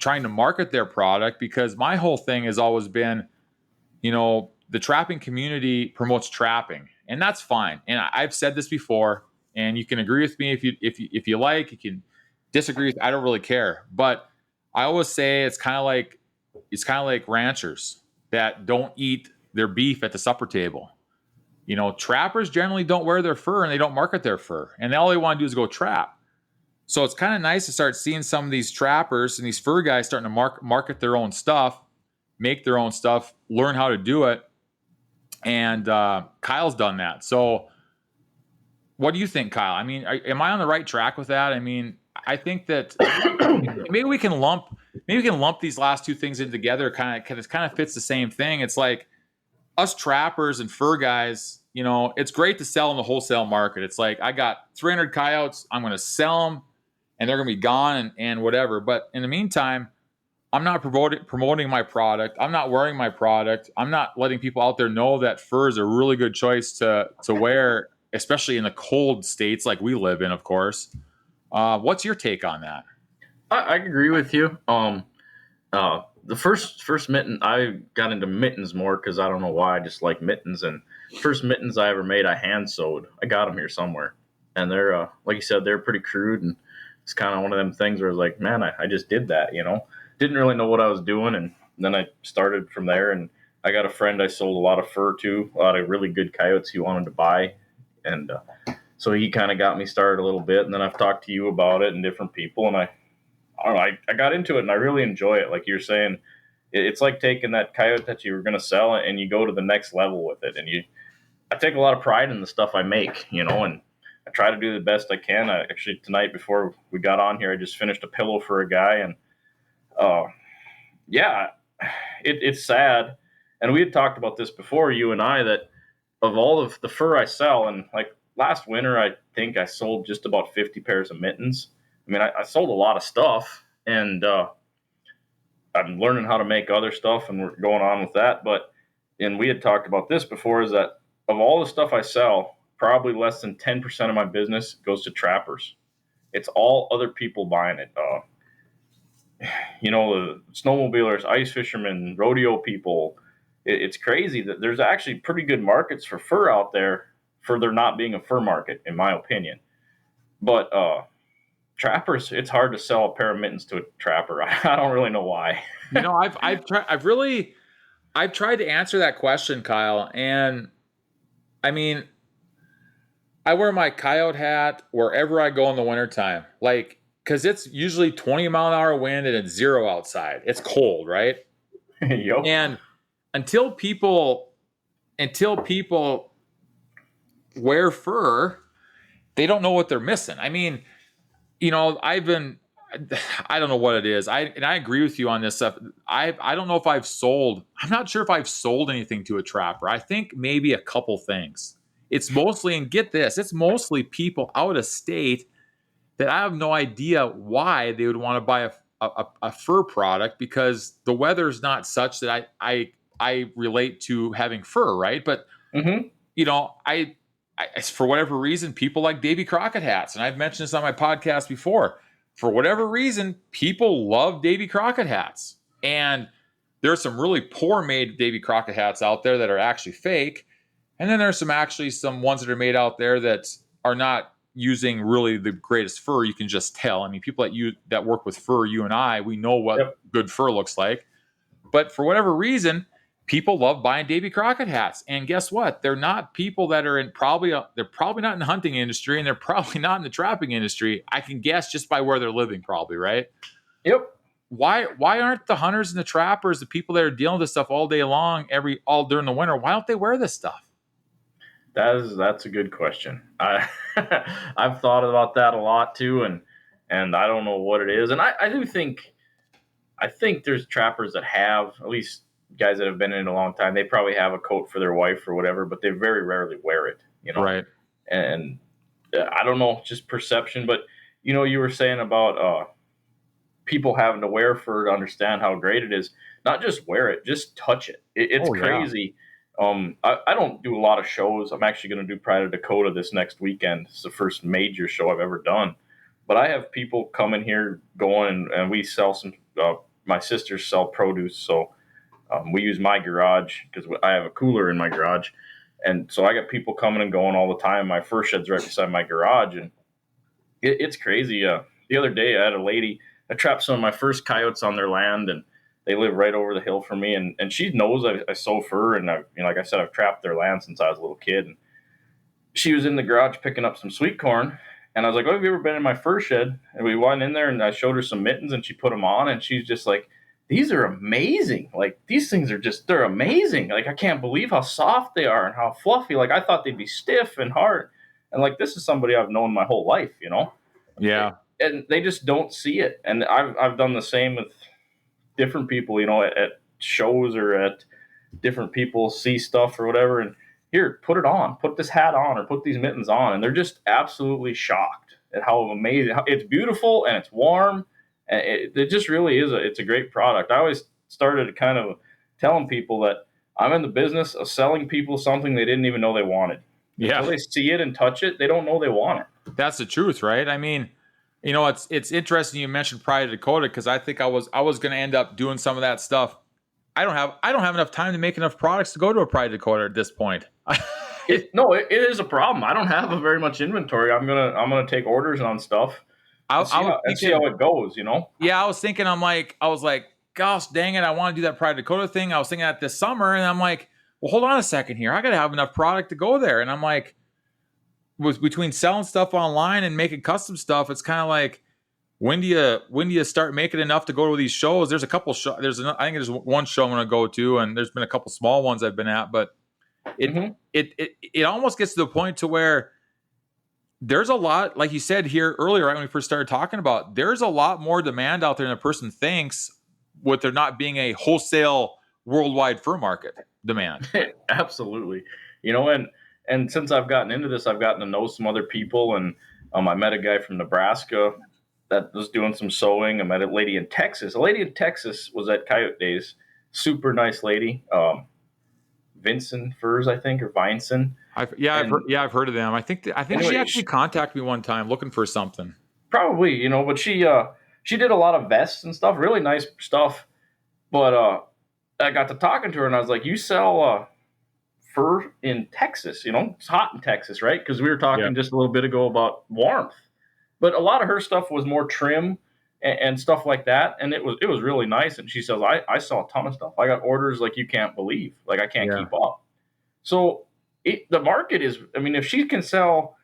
trying to market their product, because my whole thing has always been, the trapping community promotes trapping, and that's fine. And I've said this before, and you can agree with me if you like, you can disagree with, I don't really care. But I always say it's kind of like ranchers that don't eat their beef at the supper table. Trappers generally don't wear their fur and they don't market their fur, and all they want to do is go trap. So it's kind of nice to start seeing some of these trappers and these fur guys starting to market their own stuff, make their own stuff, learn how to do it. And Kyle's done that. So what do you think, Kyle? I mean, am I on the right track with that? I mean, I think that maybe we can lump these last 2 things in together. Kind of fits the same thing. It's like us trappers and fur guys, it's great to sell in the wholesale market. It's like, I got 300 coyotes, I'm going to sell them and they're going to be gone and whatever. But in the meantime, I'm not promoting my product. I'm not wearing my product. I'm not letting people out there know that fur is a really good choice to wear especially in the cold states like we live in, of course. What's your take on that? I agree with you. The first mitten I got into mittens more because I don't know why I just like mittens. And first mittens I ever made, I hand sewed. I got them here somewhere, and they're like you said, they're pretty crude, and it's kind of one of them things where I was like, man, I just did that, Didn't really know what I was doing, and then I started from there. And I got a friend I sold a lot of fur to, a lot of really good coyotes he wanted to buy, and so he kind of got me started a little bit. And then I've talked to you about it and different people, and I don't know. I got into it and I really enjoy it. Like you're saying, it's like taking that coyote that you were going to sell and you go to the next level with it. And I take a lot of pride in the stuff I make, and I try to do the best I can. Actually, tonight before we got on here, I just finished a pillow for a guy, and yeah, it's sad. And we had talked about this before, you and I, that of all of the fur I sell, and like last winter, I think I sold just about 50 pairs of mittens. I mean, I sold a lot of stuff, and I'm learning how to make other stuff, and we're going on with that. And we had talked about this before, is that of all the stuff I sell, probably less than 10% of my business goes to trappers. It's all other people buying it. The snowmobilers, ice fishermen, rodeo people. It's crazy that there's actually pretty good markets for fur out there for there not being a fur market, in my opinion. But trappers, it's hard to sell a pair of mittens to a trapper. I don't really know why. I've tried to answer that question, Kyle, and I mean, I wear my coyote hat wherever I go in the wintertime, like because it's usually 20-mile-an-hour wind and it's 0 outside. It's cold, right? Yep. And until people wear fur, they don't know what they're missing. I mean, I don't know what it is. I agree with you on this stuff. I don't know if I'm not sure if I've sold anything to a trapper. I think maybe a couple things. It's mostly, and get this, it's mostly people out of state that I have no idea why they would want to buy a fur product, because the weather's not such that I relate to having fur, right? But Mm-hmm. I for whatever reason, people like Davy Crockett hats, and I've mentioned this on my podcast before. For whatever reason, people love Davy Crockett hats, and there's some really poor made Davy Crockett hats out there that are actually fake, and then there's some ones that are made out there that are not using really the greatest fur. You can just tell. I mean, people that work with fur, you and I, we know what good fur looks like. But for whatever reason, people love buying Davy Crockett hats. And guess what? They're not people that are they're probably not in the hunting industry, and they're probably not in the trapping industry. I can guess just by where they're living, probably, right? Yep. Why aren't the hunters and the trappers, the people that are dealing with this stuff all day long, all during the winter, why don't they wear this stuff? That's a good question. I've thought about that a lot too, and I don't know what it is. And I think there's trappers that have, at least guys that have been in it a long time, they probably have a coat for their wife or whatever, but they very rarely wear it, Right. And I don't know, just perception. But you were saying about people having to wear fur to understand how great it is. Not just wear it, just touch it. It's crazy. I don't do a lot of shows. I'm actually going to do Pride of Dakota this next weekend. It's the first major show I've ever done. But I have people come in here going, and we sell some. My sisters sell produce, so we use my garage because I have a cooler in my garage, and so I got people coming and going all the time. My fur shed's right beside my garage, and it's crazy. The other day, I had a lady. I trapped some of my first coyotes on their land, and they live right over the hill from me. And she knows I sew fur, and like I said, I've trapped their land since I was a little kid. And she was in the garage picking up some sweet corn, and I was like, "Oh, have you ever been in my fur shed?" And we went in there, and I showed her some mittens, and she put them on, and she's just like, "These are amazing! Like these things they're amazing! Like I can't believe how soft they are and how fluffy. Like I thought they'd be stiff and hard, and like this is somebody I've known my whole life, Yeah. And they just don't see it. And I've done the same with different people, at shows or at different people see stuff or whatever, and here, put it on, put this hat on, or put these mittens on, and they're just absolutely shocked at how amazing it's beautiful and it's warm, and it just really is. It's a great product. I always started kind of telling people that I'm in the business of selling people something they didn't even know they wanted. Until Yeah, they see it and touch it, they don't know they want it. that's the truth, right? I mean, it's interesting you mentioned Pride of Dakota because I think I was going to end up doing some of that stuff. I don't have enough time to make enough products to go to a Pride of Dakota at this point. It is a problem. I don't have a very much inventory. I'm gonna take orders on stuff I, and I was see how thinking, it goes. You know. yeah, I was like, gosh, dang it, I want to do that Pride of Dakota thing. I was thinking that this summer, and I'm like, well, hold on a second here. I got to have enough product to go there, and I'm like, was between selling stuff online and making custom stuff, it's kind of like when do you start making enough to go to these shows? There's a couple I think there's one show I'm going to go to, and there's been a couple small ones I've been at, but it Hmm. it almost gets to the point to where there's a lot, like you said here earlier, right when we first started talking about, there's a lot more demand out there than a person thinks, with there not being a wholesale worldwide fur market demand. Absolutely. You know, and since I've gotten into this, I've gotten to know some other people, and I met a guy from Nebraska that was doing some sewing. I met a lady in Texas. A lady in Texas was at Coyote Days. Super nice lady. Vincent Furs, I think, or Vinson. And I've heard of them. I think she anyway, actually contacted me one time looking for something. probably, but she did a lot of vests and stuff, really nice stuff. But I got to talking to her, and I was like, "You sell fur in Texas? It's hot in Texas, right?" Because we were Yeah. talking just a little bit ago about warmth. But a lot of her stuff was more trim and stuff like that, and it was really nice. And she says, "I sell a ton of stuff. I got orders like you can't believe. Like I can't Yeah. keep up." So the market is. I mean, if she can sell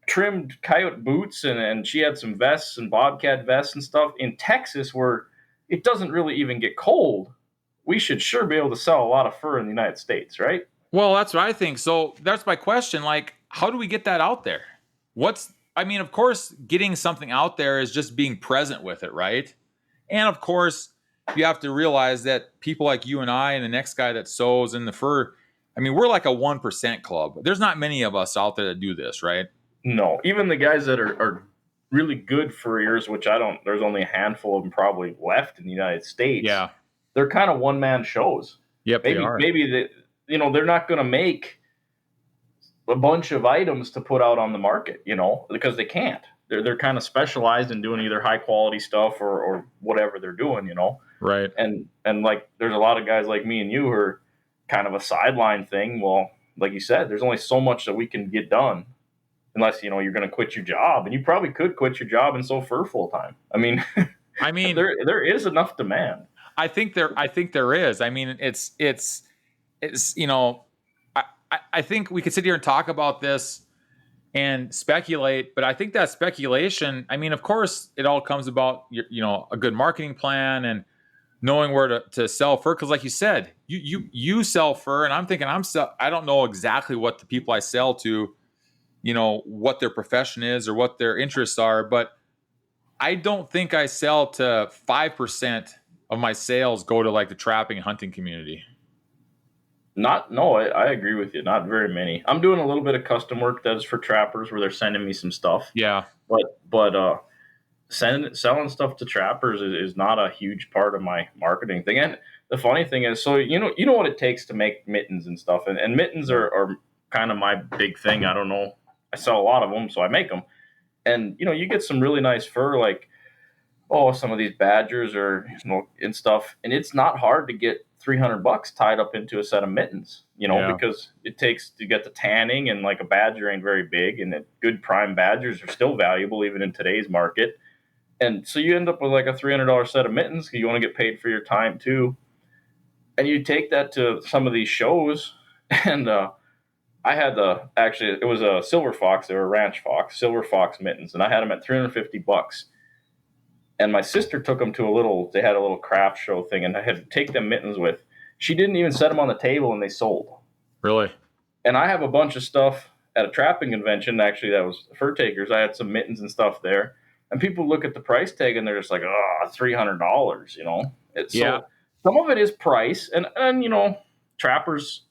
trimmed coyote boots and she had some vests and bobcat vests and stuff in Texas where it doesn't really even get cold, we should sure be able to sell a lot of fur in the United States, right? Well, that's what I think. So that's my question. Like, how do we get that out there? I mean, of course, getting something out there is just being present with it, right? And of course, you have to realize that people like you and I and the next guy that sews in the fur, I mean, we're like a 1% club. There's not many of us out there that do this, right? No, even the guys that are really good furriers, which I don't, there's only a handful of them probably left in the United States. Yeah. They're kind of one man shows. Yep, they are. Maybe they're not going to make a bunch of items to put out on the market, because they can't. They're kind of specialized in doing either high quality stuff or whatever they're doing. Right. And like there's a lot of guys like me and you who are kind of a sideline thing. Well, like you said, there's only so much that we can get done unless you're going to quit your job, and you probably could quit your job and sew fur full time. I mean, I mean, there is enough demand. I think there is. I mean, it's I think we could sit here and talk about this and speculate, but I think that speculation, I mean, of course, it all comes about a good marketing plan and knowing where to sell fur. Because, like you said, you sell fur, and I'm thinking I don't know exactly what the people I sell to, what their profession is or what their interests are, but I don't think I sell to 5% of my sales go to like the trapping and hunting community. Not no, I agree with you. Not very many. I'm doing a little bit of custom work that is for trappers where they're sending me some stuff, Yeah, but selling stuff to trappers is not a huge part of my marketing thing. And the funny thing is, so you know what it takes to make mittens and stuff, and mittens are kind of my big thing. I don't know. I sell a lot of them, so I make them, and you get some really nice fur, like some of these badgers or and stuff, and it's not hard to get $300 tied up into a set of mittens, yeah, because it takes to get the tanning, and like a badger ain't very big, and good prime badgers are still valuable even in today's market. And so you end up with like a $300 set of mittens because you want to get paid for your time too. And you take that to some of these shows, and I had actually it was a silver fox, they were a ranch fox, silver fox mittens, and I had them at $350. And my sister took them to they had a little craft show thing, and I had to take them mittens with. She didn't even set them on the table, and they sold. really. And I have a bunch of stuff at a trapping convention, actually, that was fur takers. I had some mittens and stuff there. And people look at the price tag, and they're just like, $300, Yeah, So some of it is price. And trappers,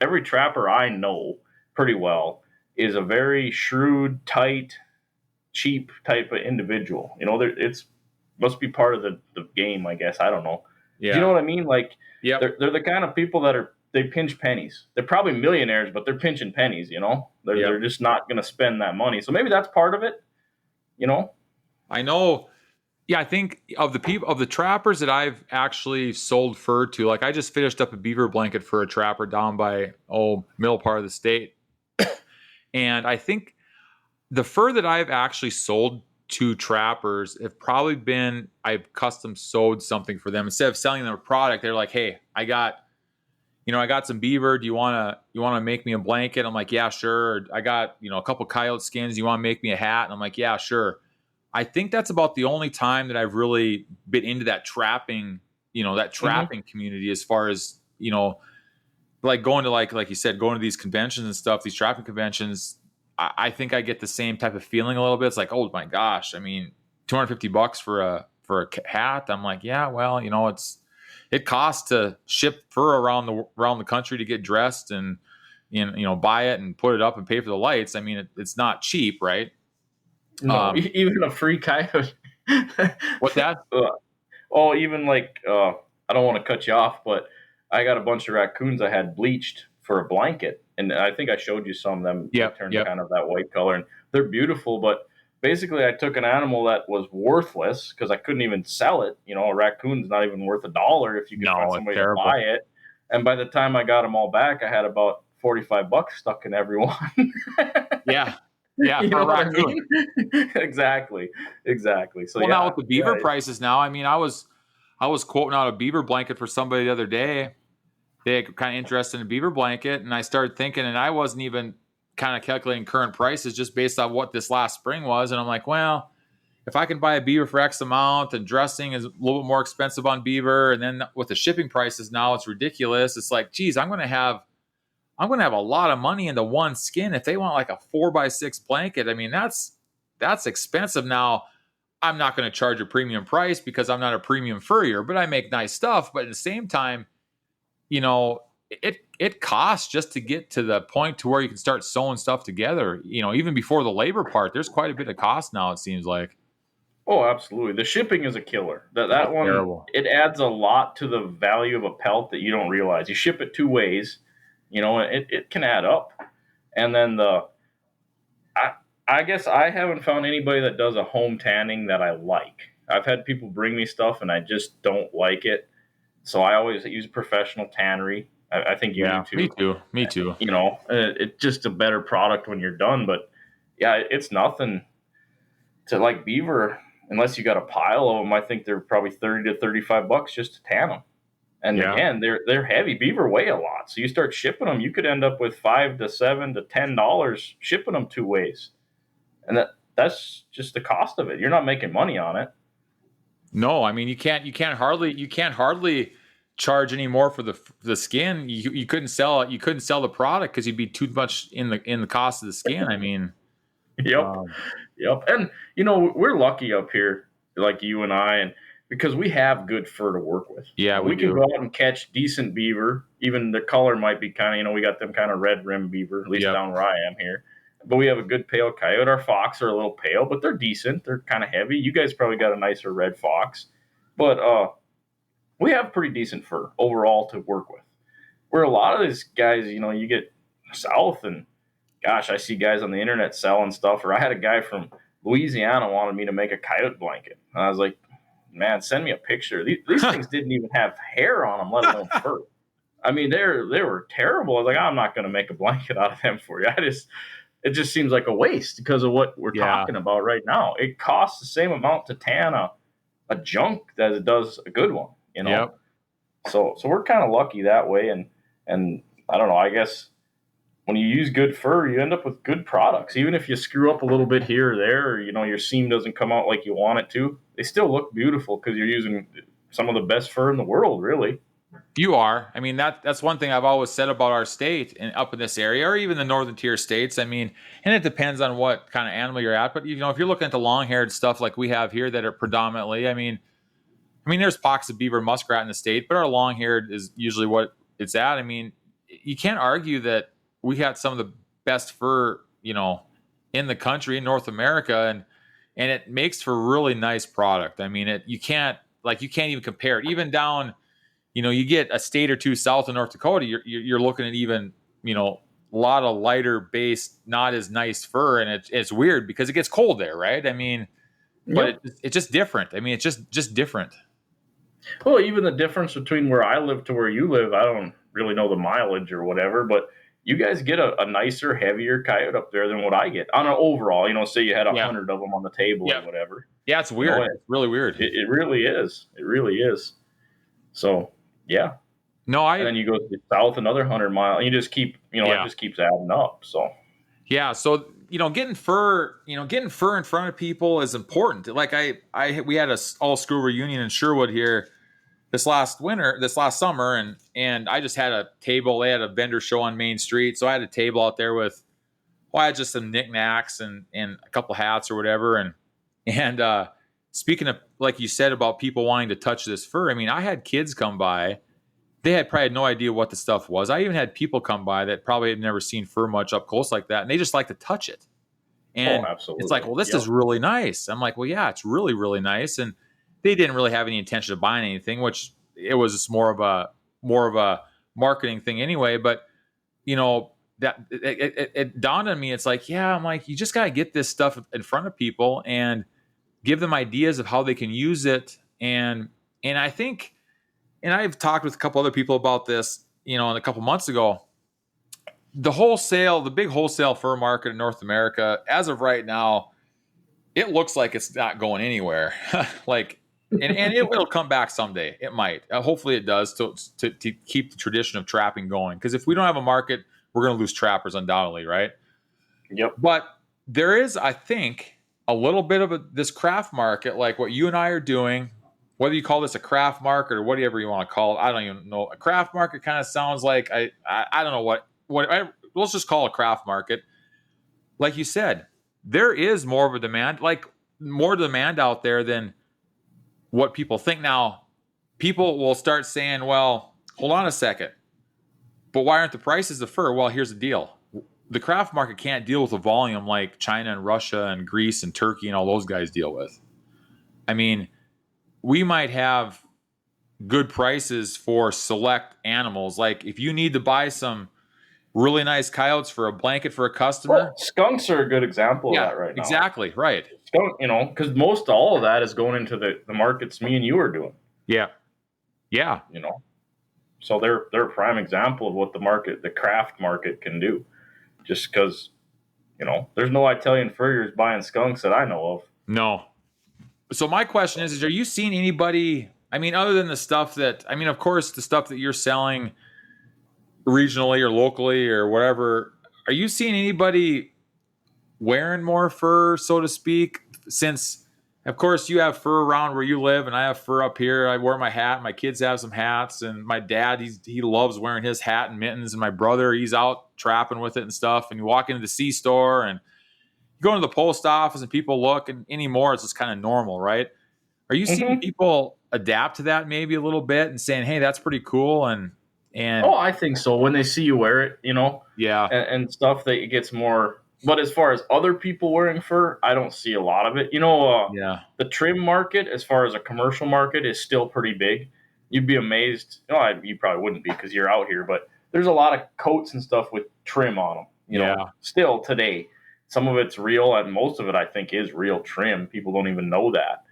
every trapper I know pretty well is a very shrewd, tight, cheap type of individual. It's must be part of the game, I guess. I don't know. Do you know yeah, what I mean? Like yep, they're the kind of people that are they pinch pennies. They're probably millionaires, but they're pinching pennies. They're just not going to spend that money. So maybe that's part of it. You know. I know. Yeah, I think of the trappers that I've actually sold fur to, like I just finished up a beaver blanket for a trapper down by middle part of the state. And I think the fur that I've actually sold to trappers have probably been I've custom sewed something for them. Instead of selling them a product, they're like, "Hey, I got some beaver. Do you wanna make me a blanket?" I'm like, "Yeah, sure." Or, I got, a couple coyote skins. You want to make me a hat? And I'm like, "Yeah, sure." I think that's about the only time that I've really been into that trapping, community, as far as, like going to like you said, going to these conventions and stuff, these trapping conventions. I think I get the same type of feeling a little bit. It's like, oh my gosh, I mean, $250 for a hat. I'm like, yeah, well, it costs to ship fur around the country to get dressed and buy it and put it up and pay for the lights. I mean, it's not cheap, right? No, even a free coyote. What's that? Even like I don't want to cut you off, but I got a bunch of raccoons I had bleached for a blanket, and I think I showed you some of them. Yeah, turned kind of that white color, and they're beautiful. But basically, I took an animal that was worthless because I couldn't even sell it. A raccoon's not even worth $1 if you can find somebody to buy it. And by the time I got them all back, I had about $45 stuck in every one. Yeah. Yeah, you for know a raccoon. I mean? Exactly. So now with the beaver prices now, I mean, I was quoting out a beaver blanket for somebody the other day. They got kind of interested in a beaver blanket, and I started thinking, and I wasn't even kind of calculating current prices just based on what this last spring was. And I'm like, well, if I can buy a beaver for X amount, and dressing is a little bit more expensive on beaver, and then with the shipping prices now, it's ridiculous. It's like, geez, I'm going to have a lot of money into one skin. If they want like a 4x6 blanket, I mean, that's expensive. Now, I'm not going to charge a premium price because I'm not a premium furrier, but I make nice stuff. But at the same time, it costs just to get to the point to where you can start sewing stuff together. Even before the labor part, there's quite a bit of cost now, it seems like. Oh, absolutely. The shipping is a killer. That one, terrible. It adds a lot to the value of a pelt that you don't realize. You ship it 2 ways, it can add up. And then I guess I haven't found anybody that does a home tanning that I like. I've had people bring me stuff and I just don't like it. So I always use a professional tannery. I think you do too. Me too. It's just a better product when you're done. But yeah, it's nothing to like beaver unless you got a pile of them. I think they're probably $30 to $35 just to tan them. And again, they're heavy. Beaver weigh a lot, so you start shipping them, you could end up with $5 to $7 to $10 shipping them 2 ways, and that's just the cost of it. You're not making money on it. No, I mean you can't hardly charge any more for the skin. You couldn't sell it. You couldn't sell the product because you'd be too much in the cost of the skin. I mean, yep. And we're lucky up here, like you and I, and because we have good fur to work with. Yeah, we can go out and catch decent beaver. Even the color might be kind of, we got them kind of red rim beaver, at least down where I am here. But we have a good pale coyote. Our fox are a little pale, but they're decent. They're kind of heavy. You guys probably got a nicer red fox. But we have pretty decent fur overall to work with. Where a lot of these guys, you get south and, gosh, I see guys on the internet selling stuff. Or I had a guy from Louisiana wanted me to make a coyote blanket. And I was like, man, send me a picture. These things didn't even have hair on them, let alone fur. I mean, they were terrible. I was like, I'm not going to make a blanket out of them for you. It just seems like a waste because of what we're talking about right now. It costs the same amount to tan a junk as it does a good one, Yep. So we're kind of lucky that way, and I don't know. I guess when you use good fur, you end up with good products. Even if you screw up a little bit here or there, or your seam doesn't come out like you want it to, they still look beautiful because you're using some of the best fur in the world, really. You are. I mean, that's one thing I've always said about our state and up in this area, or even the northern tier states. I mean, and it depends on what kind of animal you're at. But if you're looking at the long-haired stuff like we have here that are predominantly, I mean, there's pockets of beaver, muskrat in the state, but our long-haired is usually what it's at. I mean, you can't argue that we got some of the best fur, in the country, in North America, and it makes for a really nice product. I mean, you can't even compare it, even down you get a state or two south of North Dakota, you're looking at even, a lot of lighter based, not as nice fur. And it's weird because it gets cold there, right? I mean, but Yep. it's just different. I mean, it's just different. Well, even the difference between where I live to where you live, I don't really know the mileage or whatever, but you guys get a nicer, heavier coyote up there than what I get on an overall. Say you had Yeah. 100 of them on the table Yeah. or whatever. Yeah. It's weird. It's really weird. It really is. It really is. So yeah, No, and then you go to the south another 100 miles, and you just keep, it yeah. just keeps adding up. So Yeah. So, getting fur in front of people is important. Like we had a all school reunion in Sherwood here this last summer, and I just had a table. They had a vendor show on Main Street, so I had a table out there with, I had just some knickknacks and a couple hats or whatever. And speaking of, like you said, about people wanting to touch this fur, I mean, I had kids come by. They had probably had no idea what the stuff was. I even had people come by that probably had never seen fur much up close like that, and they just like to touch it. And absolutely, it's like, well, this is really nice. I'm like, well, yeah, it's really, really nice. And they didn't really have any intention of buying anything, which it was just more of a marketing thing anyway. But that it dawned on me. It's like, yeah, I'm like, you just got to get this stuff in front of people and give them ideas of how they can use it. And I think, and I've talked with a couple other people about this, a couple months ago. The big wholesale fur market in North America, as of right now, it looks like it's not going anywhere. Like, and it'll come back someday. It might. Hopefully, it does to keep the tradition of trapping going. Because if we don't have a market, we're going to lose trappers undoubtedly, right? Yep. But there is, I think, a little bit of this craft market, like what you and I are doing. Whether you call this a craft market or whatever you want to call it, I don't even know. A craft market kind of sounds like I don't know what let's just call it a craft market. Like you said, there is more of a demand, like more demand out there than what people think. Now, people will start saying, well, hold on a second, but why aren't the prices of fur? Well, here's the deal. The craft market can't deal with a volume like China and Russia and Greece and Turkey and all those guys deal with. I mean, we might have good prices for select animals. Like if you need to buy some really nice coyotes for a blanket for a customer. Well, skunks are a good example of that right now. Exactly. Right. Skunk, because most all of that is going into the markets me and you are doing. Yeah. Yeah. So they're a prime example of what the craft market can do. Just because, there's no Italian furriers buying skunks that I know of. No. So my question is are you seeing anybody, I mean, other than the stuff that, I mean, of course, the stuff that you're selling regionally or locally or whatever, are you seeing anybody wearing more fur, so to speak? Since, of course, you have fur around where you live and I have fur up here. I wear my hat. My kids have some hats. And my dad, he loves wearing his hat and mittens. And my brother, he's out trapping with it and stuff. And you walk into the C-store and you go into the post office and people look, and anymore it's just kind of normal, right? Are you seeing people adapt to that maybe a little bit and saying, hey, that's pretty cool? And I think so. When they see you wear it, yeah, and stuff, that it gets more. But as far as other people wearing fur, I don't see a lot of it. yeah, the trim market, as far as a commercial market, is still pretty big. You'd be amazed. You probably wouldn't be because you're out here, but there's a lot of coats and stuff with trim on them. Still today. Some of it's real, and most of it, I think, is real trim. People don't even know that.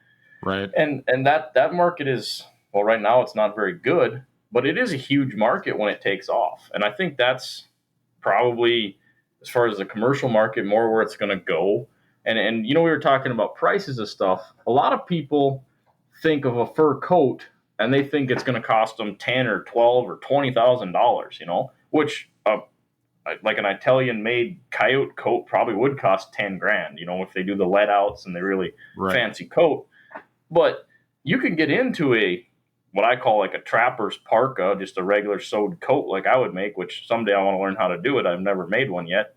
right. And that market is, well, right now it's not very good, but it is a huge market when it takes off. And I think that's probably, as far as the commercial market, more where it's going to go. And we were talking about prices of stuff. A lot of people think of a fur coat and they think it's going to cost them $10 or $12 or $20,000, which like an Italian-made coyote coat probably would cost 10 grand, if they do the let outs and they really fancy coat. But you can get into what I call like a trapper's parka, just a regular sewed coat like I would make, which someday I want to learn how to do it. I've never made one yet,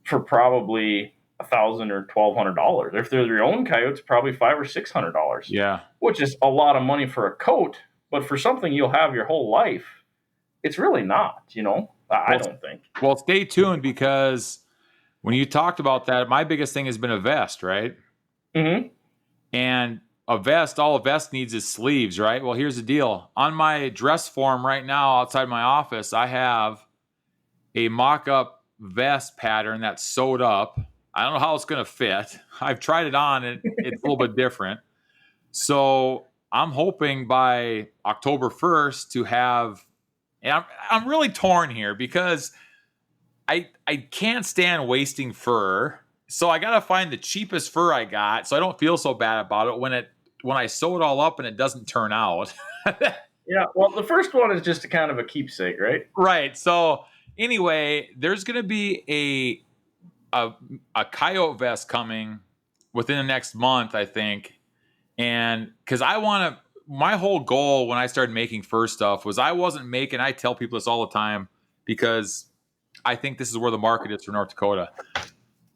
for probably $1,000 or $1,200. If they're your own coyotes, probably $500 or $600. Yeah, which is a lot of money for a coat, but for something you'll have your whole life, it's really not. I don't think. Well, stay tuned, because when you talked about that, my biggest thing has been a vest, right? Mm-hmm. And a vest, all a vest needs is sleeves, right? Well, here's the deal. On my dress form right now outside my office, I have a mock-up vest pattern that's sewed up. I don't know how it's going to fit. I've tried it on, and it's a little bit different. So I'm hoping by October 1st to have, and I'm really torn here because I can't stand wasting fur. So I got to find the cheapest fur I got so I don't feel so bad about it when I sew it all up and it doesn't turn out. Yeah, well, the first one is just a kind of a keepsake, right? Right. So anyway, there's going to be a coyote vest coming within the next month, I think. And because my whole goal when I started making fur stuff was I tell people this all the time because I think this is where the market is for North Dakota.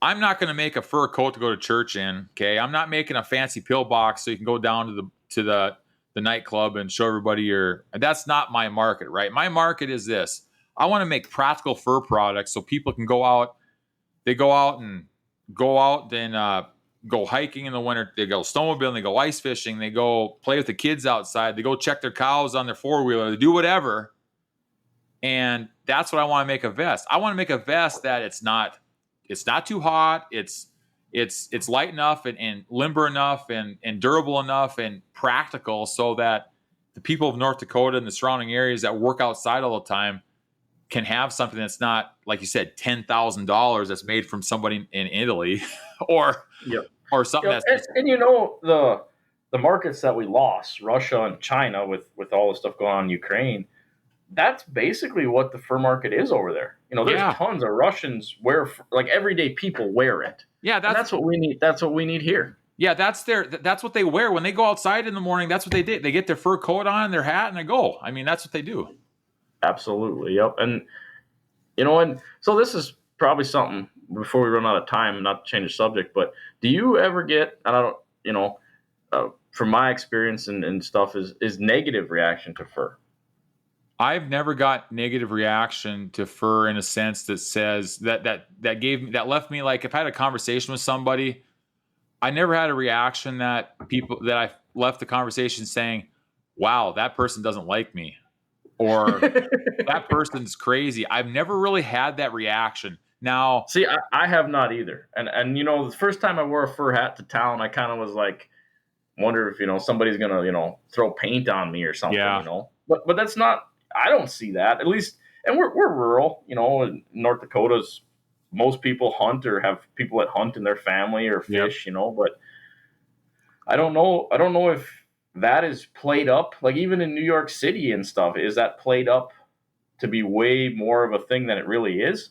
I'm not going to make a fur coat to go to church in. Okay. I'm not making a fancy pillbox so you can go down to the nightclub and show everybody that's not my market, right? My market is this. I want to make practical fur products so people can go out. They go out and go hiking in the winter. They go snowmobiling. They go ice fishing. They go play with the kids outside. They go check their cows on their four-wheeler. They do whatever. And that's what I want to make a vest. I want to make a vest that it's not too hot. It's light enough and limber enough and durable enough and practical so that the people of North Dakota and the surrounding areas that work outside all the time can have something that's not, like you said, $10,000 that's made from somebody in Italy or something that's and the markets that we lost, Russia and China, with all the stuff going on in Ukraine, that's basically what the fur market is over there. There's tons of Russians like everyday people wear it. Yeah, that's what we need. That's what we need here. Yeah, that's what they wear when they go outside in the morning. That's what they did. They get their fur coat on and their hat and they go. I mean, that's what they do. Absolutely. Yep. And so this is probably something before we run out of time, not to change the subject, but do you ever get, and I don't, from my experience and stuff is negative reaction to fur? I've never got negative reaction to fur in a sense that says that left me like if I had a conversation with somebody, I never had a reaction that I left the conversation saying, wow, that person doesn't like me or that person's crazy. I've never really had that reaction. Now, see, I have not either. And the first time I wore a fur hat to town, I kind of was like, wonder if, somebody's going to, throw paint on me or something, but that's not, I don't see that, at least. And we're rural, in North Dakota's, most people hunt or have people that hunt in their family or fish, but I don't know if that is played up, like even in New York City and stuff, is that played up to be way more of a thing than it really is,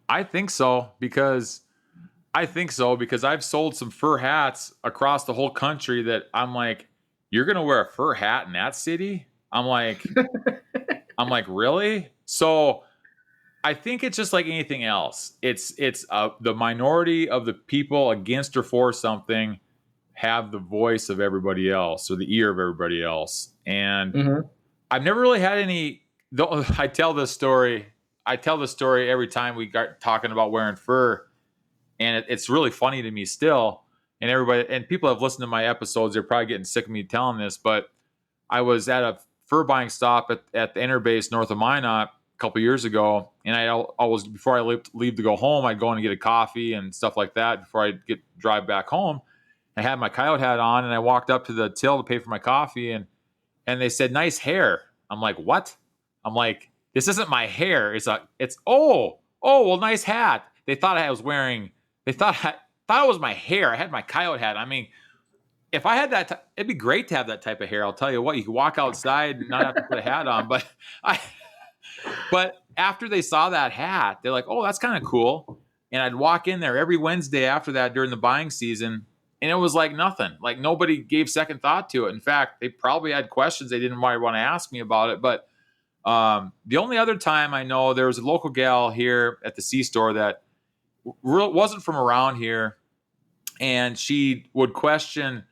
I think so because I've sold some fur hats across the whole country that I'm like, you're going to wear a fur hat in that city? I'm like, really? So I think it's just like anything else. It's the minority of the people against or for something have the voice of everybody else or the ear of everybody else. And I've never really had any, I tell this story every time we got talking about wearing fur. And it's really funny to me still. And everybody, and people have listened to my episodes. They're probably getting sick of me telling this, but I was at a fur buying stop at the Interbase north of Minot a couple years ago. And I always, before I leave to go home, I'd go in and get a coffee and stuff like that before I drive back home. I had my Coyote hat on and I walked up to the till to pay for my coffee and they said, nice hair. I'm like, what? I'm like, this isn't my hair. Well, nice hat. They thought they thought it was my hair. I had my Coyote hat. I mean, if I had that, it'd be great to have that type of hair. I'll tell you what, you can walk outside and not have to put a hat on. But after they saw that hat, they're like, oh, that's kind of cool. And I'd walk in there every Wednesday after that during the buying season. And it was like nothing. Like nobody gave second thought to it. In fact, they probably had questions they didn't want to ask me about it. But the only other time I know there was a local gal here at the C-store that wasn't from around here. And she would question,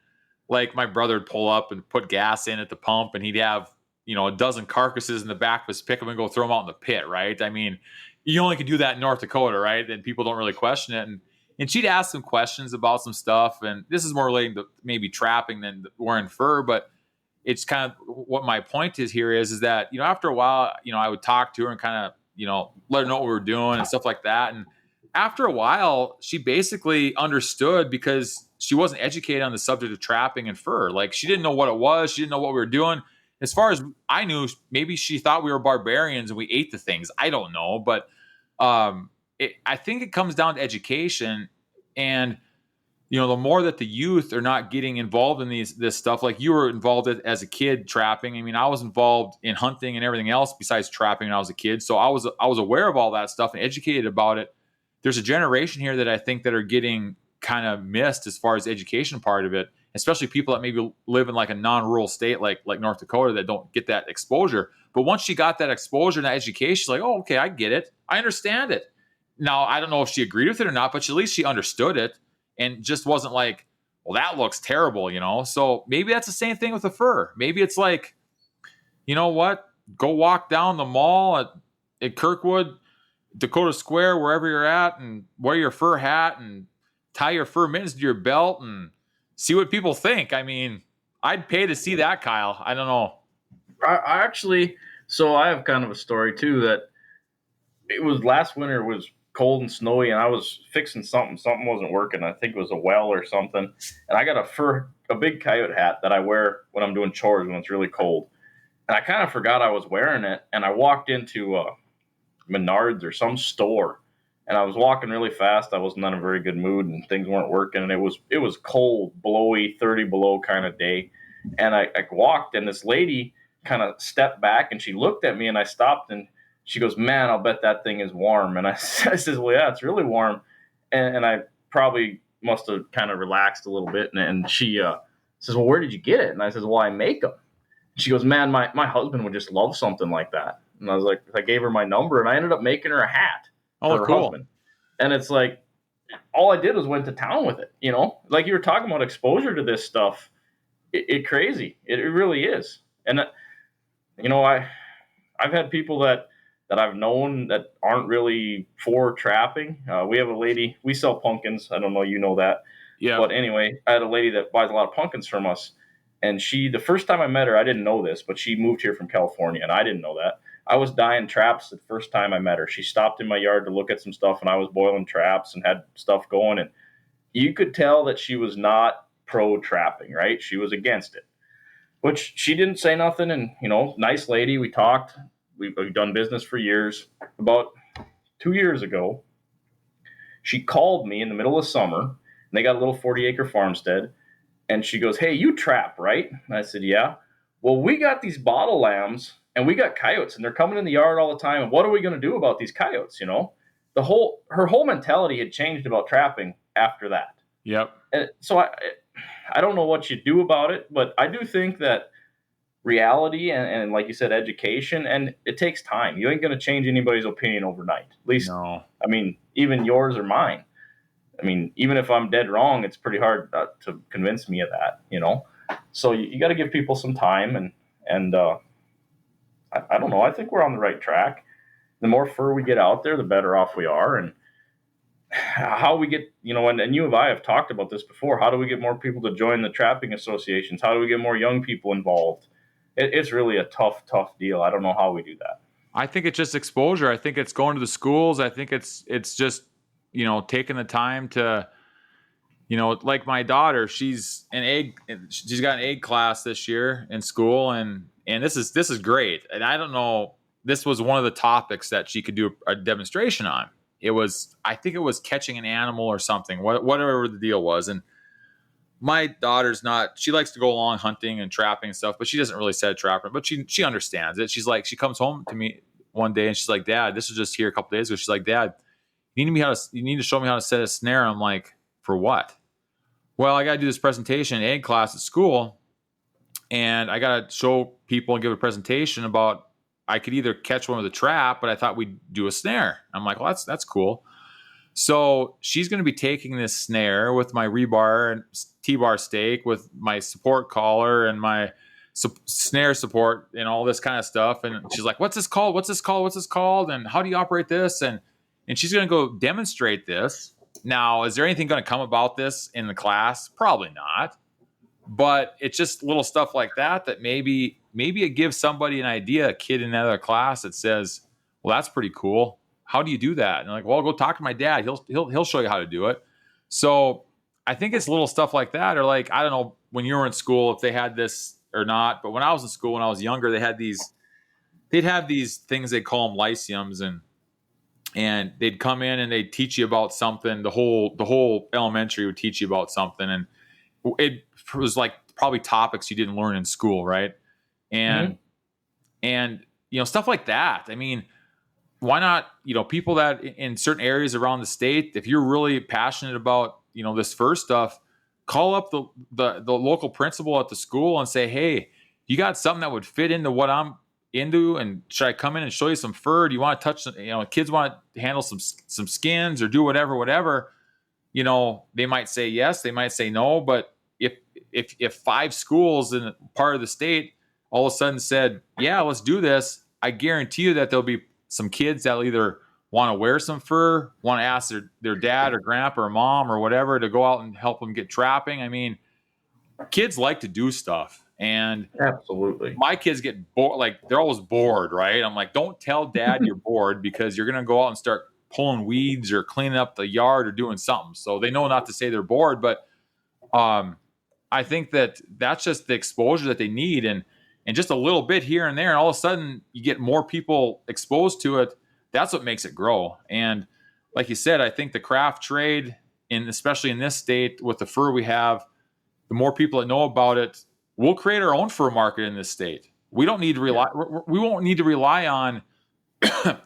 like my brother would pull up and put gas in at the pump and he'd have, a dozen carcasses in the back of his pickup and go throw them out in the pit, right? I mean, you only can do that in North Dakota, right? And people don't really question it. And and she'd ask some questions about some stuff. And this is more relating to maybe trapping than wearing fur, but it's kind of what my point is here is that, after a while, I would talk to her and kind of, let her know what we were doing and stuff like that. And after a while, she basically understood because she wasn't educated on the subject of trapping and fur. Like, she didn't know what it was. She didn't know what we were doing. As far as I knew, maybe she thought we were barbarians and we ate the things. I don't know. But I think it comes down to education. And, the more that the youth are not getting involved in this stuff, like you were involved as a kid trapping. I mean, I was involved in hunting and everything else besides trapping when I was a kid. So I was aware of all that stuff and educated about it. There's a generation here that I think that are getting kind of missed as far as the education part of it, especially people that maybe live in like a non-rural state like North Dakota that don't get that exposure. But once she got that exposure and that education, she's like, oh, okay, I get it. I understand it. Now, I don't know if she agreed with it or not, but at least she understood it and just wasn't like, well, that looks terrible, So maybe that's the same thing with the fur. Maybe it's like, you know what? Go walk down the mall at Kirkwood, Dakota Square, wherever you're at, and wear your fur hat and tie your fur mittens to your belt and see what people think. I mean, I'd pay to see that, Kyle. I don't know. I actually, so I have kind of a story too that it was last winter, it was cold and snowy, and I was fixing something. Something wasn't working. I think it was a well or something. And I got a big coyote hat that I wear when I'm doing chores when it's really cold. And I kind of forgot I was wearing it. And I walked into Menards or some store, and I was walking really fast. I wasn't in a very good mood, and things weren't working. And it was cold, blowy, 30 below kind of day. And I walked, and this lady kind of stepped back, and she looked at me, and I stopped, and she goes, man, I'll bet that thing is warm. And I says, well, yeah, it's really warm. And I probably must have kind of relaxed a little bit. And she says, well, where did you get it? And I says, well, I make them. She goes, man, my husband would just love something like that. And I was like, I gave her my number, and I ended up making her a hat for her husband. And it's like, all I did was went to town with it, Like you were talking about exposure to this stuff. It's crazy. It really is. And, I've had people that I've known that aren't really for trapping. We have a lady, we sell pumpkins. I don't know, that. Yeah. But anyway, I had a lady that buys a lot of pumpkins from us. And the first time I met her, I didn't know this, but she moved here from California, and I didn't know that. I was dyeing traps the first time I met her. She stopped in my yard to look at some stuff, and I was boiling traps and had stuff going. And you could tell that she was not pro trapping, right? She was against it, which she didn't say nothing. And, nice lady. We talked. We've done business for years. About 2 years ago, she called me in the middle of summer, and they got a little 40-acre farmstead. And she goes, hey, you trap, right? And I said, yeah. Well, we got these bottle lambs, and we got coyotes, and they're coming in the yard all the time. And what are we going to do about these coyotes? Her whole mentality had changed about trapping after that. Yep. And so I don't know what you do about it, but I do think that reality and like you said, education, and it takes time. You ain't going to change anybody's opinion overnight. At least, no. I mean, even yours or mine. I mean, even if I'm dead wrong, it's pretty hard to convince me of that, So you got to give people some time, and I don't know. I think we're on the right track. The more fur we get out there, the better off we are. And how we get, and you and I have talked about this before. How do we get more people to join the trapping associations? How do we get more young people involved? It's really a tough deal. I don't know how we do that. I think it's just exposure. I think it's going to the schools. I think it's just, taking the time to, like my daughter, she's got an egg class this year in school, and this is great. And I don't know, this was one of the topics that she could do a demonstration on. I think it was catching an animal or something, whatever the deal was. And my daughter's she likes to go along hunting and trapping and stuff, but she doesn't really set a trap, but she understands it. She's like, she comes home to me one day and she's like, Dad, this was just here a couple days ago. She's like, Dad, you need to show me how to set a snare. I'm like, for what? Well, I got to do this presentation in egg class at school, and I got to show people and give a presentation about, I could either catch one with a trap, but I thought we'd do a snare. I'm like, well, that's cool. So she's going to be taking this snare with my rebar and T-bar stake, with my support collar and my snare support and all this kind of stuff. And she's like, what's this called? What's this called? What's this called? And how do you operate this? And she's going to go demonstrate this. Now, is there anything going to come about this in the class? Probably not. But it's just little stuff like that that maybe it gives somebody an idea, a kid in another class that says, "Well, that's pretty cool. How do you do that?" And they're like, "Well, go talk to my dad. He'll show you how to do it." So I think it's little stuff like that, or like I don't know when you were in school if they had this or not, but when I was in school when I was younger, they'd have these things they call them lyceums, and they'd come in and they'd teach you about something. The whole elementary would teach you about something, and it was like probably topics you didn't learn in school, right? And and stuff like that. I mean, why not? People that in certain areas around the state, if you're really passionate about this fur stuff, call up the local principal at the school and say, hey, you got something that would fit into what I'm into, and should I come in and show you some fur? Do you want to touch kids want to handle some skins or do whatever? They might say yes, they might say no, but if 5 schools in part of the state all of a sudden said, yeah, let's do this, I guarantee you that there'll be some kids that'll either want to wear some fur, want to ask their dad or grandpa or mom or whatever to go out and help them get trapping. I mean, kids like to do stuff, and Absolutely. my kids get bored. Like, they're always bored, right? I'm like, don't tell dad you're bored, because you're going to go out and start pulling weeds or cleaning up the yard or doing something. So they know not to say they're bored, but I think that's just the exposure that they need, and just a little bit here and there, and all of a sudden you get more people exposed to it. That's what makes it grow. And like you said, I think the craft trade, especially in this state with the fur we have, the more people that know about it, we'll create our own fur market in this state. We don't need to rely. We won't need to rely on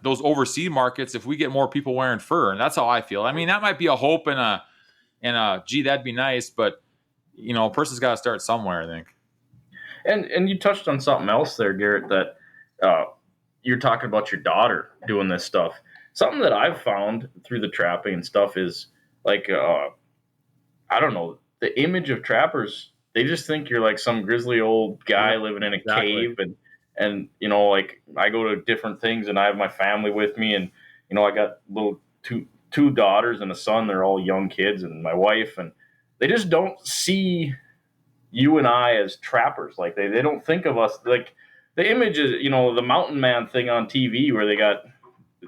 those overseas markets if we get more people wearing fur, and that's how I feel. I mean, that might be a hope and a gee, that'd be nice, but a person's got to start somewhere, I think. And you touched on something else there, Garrett, that you're talking about your daughter doing this stuff. Something that I've found through the trapping and stuff is like, I don't know, the image of trappers. They just think you're like some grizzly old guy living in a cave, and like I go to different things, and I have my family with me, and I got little two daughters and a son. They're all young kids, and my wife, and they just don't see you and I as trappers. Like they don't think of us like the image is, the mountain man thing on TV where they got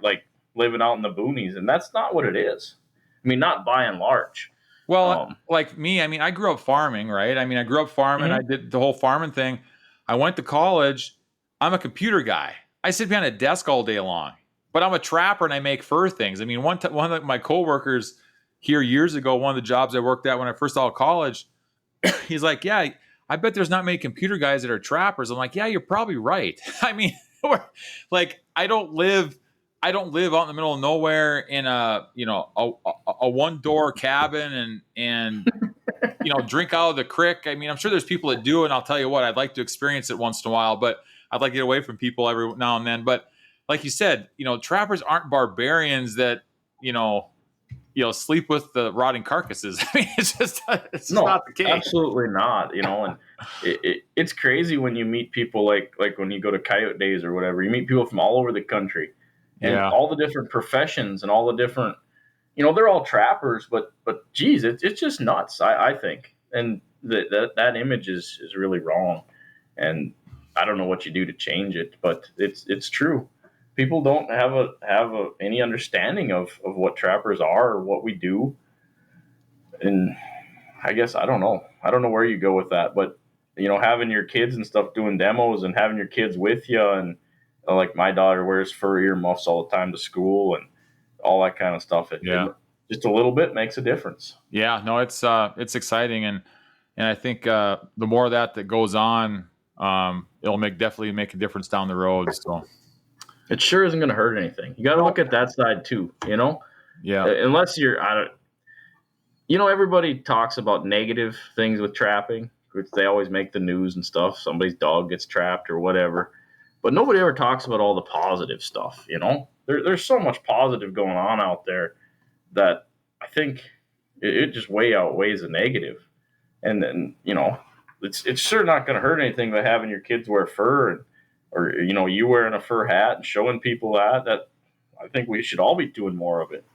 like living out in the boonies, and that's not what it is. I mean, not by and large. Well, like me, I mean, I grew up farming, right? I mean, I grew up farming. I did the whole farming thing. I went to college. I'm a computer guy. I sit behind a desk all day long, but I'm a trapper and I make fur things. I mean, one of my coworkers here years ago, one of the jobs I worked at when I first out of college, he's like, yeah, I bet there's not many computer guys that are trappers. I'm like, yeah, you're probably right. I mean, like I don't live out in the middle of nowhere in a one door cabin and drink out of the creek. I mean, I'm sure there's people that do, and I'll tell you what, I'd like to experience it once in a while, but I'd like to get away from people every now and then. But like you said, trappers aren't barbarians that sleep with the rotting carcasses. I mean, it's not the case. Absolutely not. And it's crazy when you meet people like when you go to Coyote days or whatever. You meet people from all over the country, and all the different professions and all the different. They're all trappers, but geez, it's just nuts. I think, and that image is really wrong, and I don't know what you do to change it, but it's true. People don't have any understanding of what trappers are or what we do, and I guess I don't know where you go with that, but having your kids and stuff doing demos and having your kids with you, and like my daughter wears fur earmuffs all the time to school and all that kind of stuff. It just a little bit makes a difference. Yeah, no, it's exciting, and I think the more of that goes on, it'll definitely make a difference down the road. So. It sure isn't going to hurt anything. You got to look at that side too, Yeah. Unless you're, everybody talks about negative things with trapping, which they always make the news and stuff. Somebody's dog gets trapped or whatever, but nobody ever talks about all the positive stuff. There's so much positive going on out there that I think it just way outweighs the negative. And then it's sure not going to hurt anything by having your kids wear fur or you wearing a fur hat and showing people that I think we should all be doing more of it.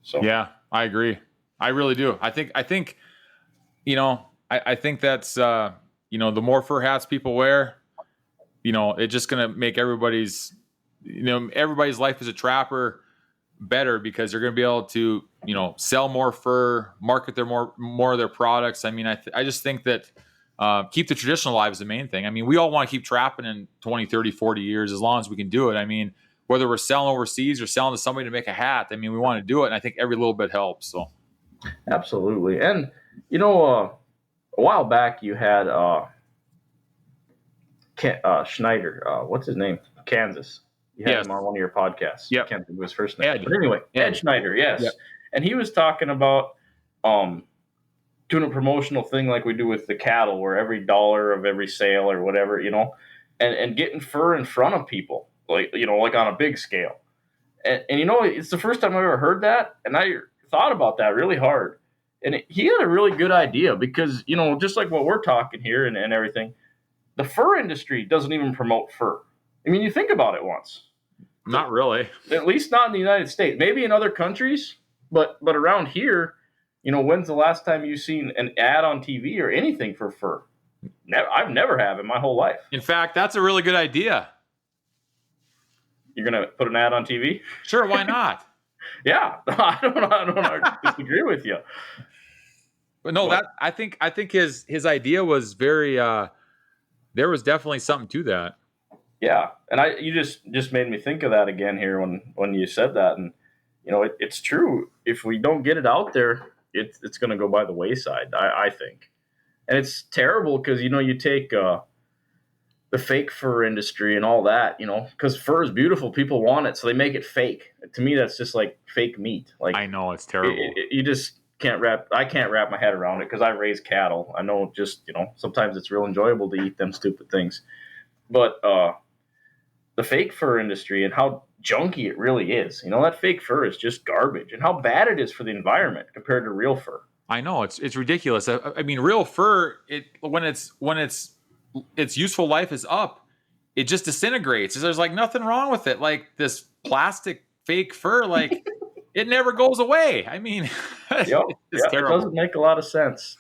So yeah, I agree. I really do. I think, I think that's, the more fur hats people wear, it's just going to make everybody's life as a trapper better because they're going to be able to, sell more fur, market more of their products. I mean, I just think that keep the traditional life is the main thing. I mean, we all want to keep trapping in 20, 30, 40 years as long as we can do it. I mean, whether we're selling overseas or selling to somebody to make a hat, I mean, we want to do it. And I think every little bit helps. So, Absolutely. And a while back you had Schneider. What's his name? Kansas. You had yes. him on one of your podcasts. Yep. I can't think of his first name. Ed. But anyway, Ed Schneider, yes. Yep. And he was talking about doing a promotional thing like we do with the cattle, where every dollar of every sale or whatever, and getting fur in front of people, like on a big scale. And it's the first time I've ever heard that, and I thought about that really hard. And he had a really good idea because, just like what we're talking here and everything, the fur industry doesn't even promote fur. I mean, you think about it once. Not really. At least not in the United States. Maybe in other countries, but around here, when's the last time you've seen an ad on TV or anything for fur? I've never have in my whole life. In fact, that's a really good idea. You're going to put an ad on TV? Sure, why not? Yeah, I don't disagree with you. But no, I think his idea was very. There was definitely something to that. Yeah, and you just made me think of that again here when you said that, and it's true. If we don't get it out there, it's going to go by the wayside. I think, and it's terrible because you take the fake fur industry and all that, because fur is beautiful. People want it, so they make it fake. To me, that's just like fake meat. Like, I know it's terrible. You just I can't wrap my head around it because I raise cattle. I know sometimes it's real enjoyable to eat them stupid things. But the fake fur industry and how junky it really is. That fake fur is just garbage, and how bad it is for the environment compared to real fur. I know it's ridiculous. I mean, real fur, when its useful life is up, it just disintegrates. There's like nothing wrong with it. Like this plastic fake fur, like it never goes away. I mean, it's terrible. It doesn't make a lot of sense,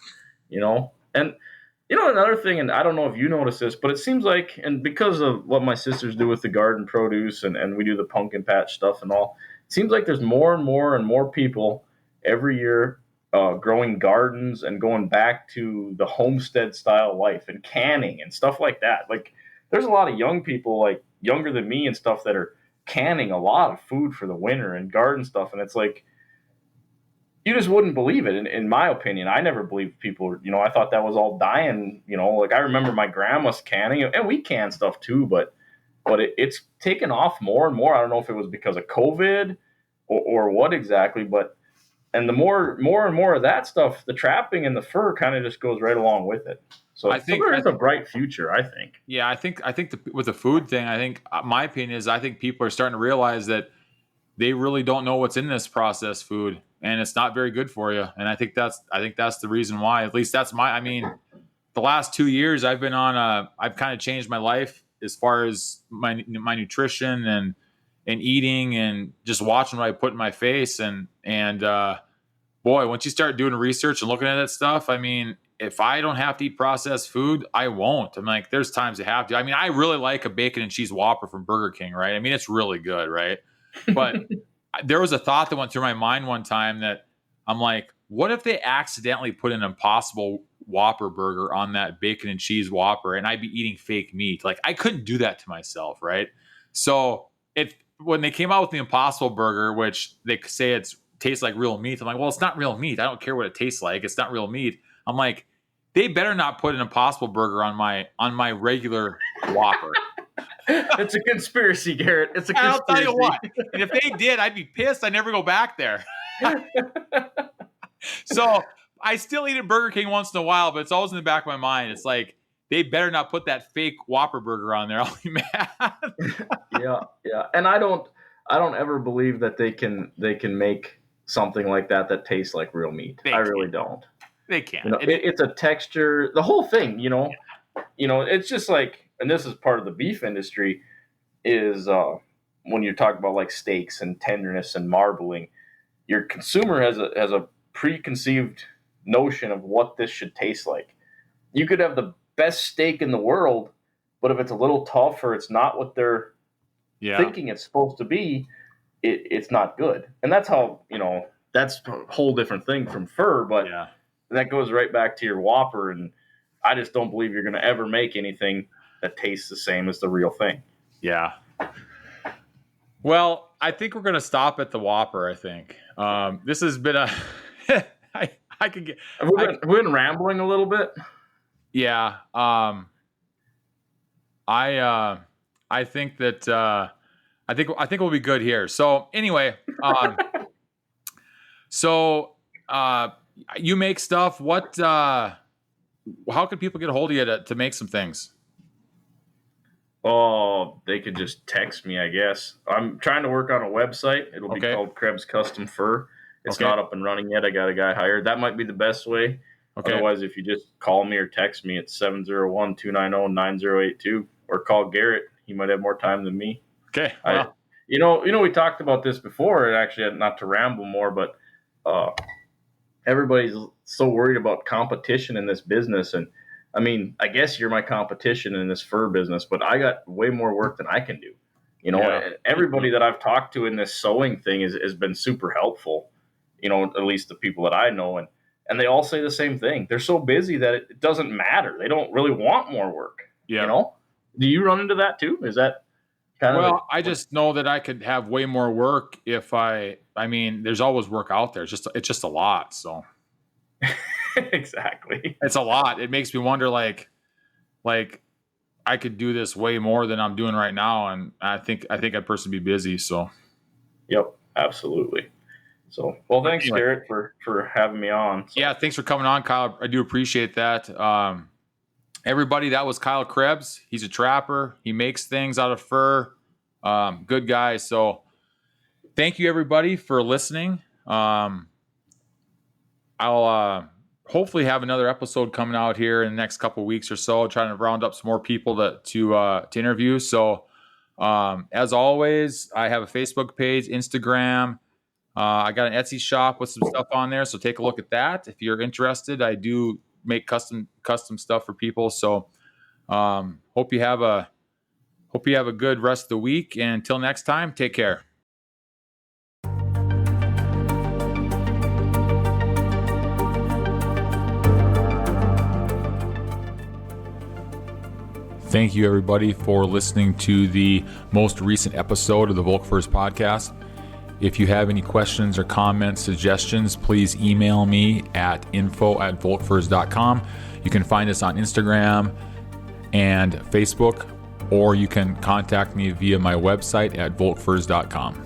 And another thing, and I don't know if you notice this, but it seems like, and because of what my sisters do with the garden produce and we do the pumpkin patch stuff and all, it seems like there's more and more and more people every year growing gardens and going back to the homestead style life and canning and stuff like that. Like, there's a lot of young people, like younger than me and stuff, that are canning a lot of food for the winter and garden stuff. And it's like, you just wouldn't believe it. In my opinion, I never believed people, I thought that was all dying, like I remember my grandma's canning, and we can stuff too, but it's taken off more and more. I don't know if it was because of COVID or what exactly, and the more and more of that stuff, the trapping and the fur kind of just goes right along with it. So I think there's a bright future, I think. Yeah, I think with the food thing, I think my opinion is I think people are starting to realize that they really don't know what's in this processed food, and it's not very good for you. And I think that's the reason why. At least that's I mean, the last 2 years I've been on I've kind of changed my life as far as my nutrition and eating and just watching what I put in my face. And boy, once you start doing research and looking at that stuff, I mean, if I don't have to eat processed food, I won't. I'm like, there's times I have to. I mean, I really like a bacon and cheese Whopper from Burger King, right? I mean, it's really good, right? But there was a thought that went through my mind one time that I'm like, what if they accidentally put an Impossible Whopper burger on that bacon and cheese Whopper and I'd be eating fake meat? Like, I couldn't do that to myself, right? So when they came out with the Impossible Burger, which they say it tastes like real meat, I'm like, well, it's not real meat. I don't care what it tastes like. It's not real meat. I'm like, they better not put an Impossible Burger on my regular Whopper. It's a conspiracy, Garrett. It's a conspiracy. I'll tell you what. And if they did, I'd be pissed. I never go back there. So I still eat at Burger King once in a while, but it's always in the back of my mind. It's like, they better not put that fake Whopper burger on there. I'll be mad. Yeah. And I don't ever believe that they can make something like that tastes like real meat. I really don't. They can't. It's a texture. The whole thing, it's just like, and this is part of the beef industry, is when you talk about like steaks and tenderness and marbling, your consumer has a preconceived notion of what this should taste like. You could have the best steak in the world, but if it's a little tough or it's not what they're thinking it's supposed to be, it's not good. And that's how, that's a whole different thing from fur, but that goes right back to your Whopper. And I just don't believe you're going to ever make anything that tastes the same as the real thing. Yeah. Well, I think we're going to stop at the Whopper. I think this has been a. I could get. We've been rambling a little bit. Yeah. I think that I think we'll be good here. So anyway, you make stuff. What? How can people get a hold of you to make some things? Oh, they could just text me, I guess. I'm trying to work on a website. It'll be called Krebs Custom Fur. It's not up and running yet. I got a guy hired. That might be the best way. Okay. Otherwise, if you just call me or text me, it's 701-290-9082, or call Garrett. He might have more time than me. Okay. Wow. We talked about this before, and actually, not to ramble more, but everybody's so worried about competition in this business. And I mean, I guess you're my competition in this fur business, but I got way more work than I can do. Everybody that I've talked to in this sewing thing has been super helpful. At least the people that I know, and they all say the same thing. They're so busy that it doesn't matter. They don't really want more work. Yeah. Do you run into that too? Is that kind of? Well, I just know that I could have way more work if I mean, there's always work out there. It's just a lot. So. Exactly. It's a lot. It makes me wonder, like I could do this way more than I'm doing right now, and I think I'd personally be busy. So. Yep, absolutely. So, well, thanks, Garrett, for having me on. So. Yeah, thanks for coming on, Kyle. I do appreciate that. Everybody, that was Kyle Krebs. He's a trapper. He makes things out of fur. Good guy. So, thank you, everybody, for listening. I'll hopefully have another episode coming out here in the next couple of weeks or so, trying to round up some more people to interview. So, as always, I have a Facebook page, Instagram. I got an Etsy shop with some stuff on there, so take a look at that if you're interested. I do make custom stuff for people. So, hope you have a good rest of the week. And until next time, take care. Thank you, everybody, for listening to the most recent episode of the Volkfurs podcast. If you have any questions or comments, suggestions, please email me at info@volkfurs.com. You can find us on Instagram and Facebook, or you can contact me via my website at volkfurs.com.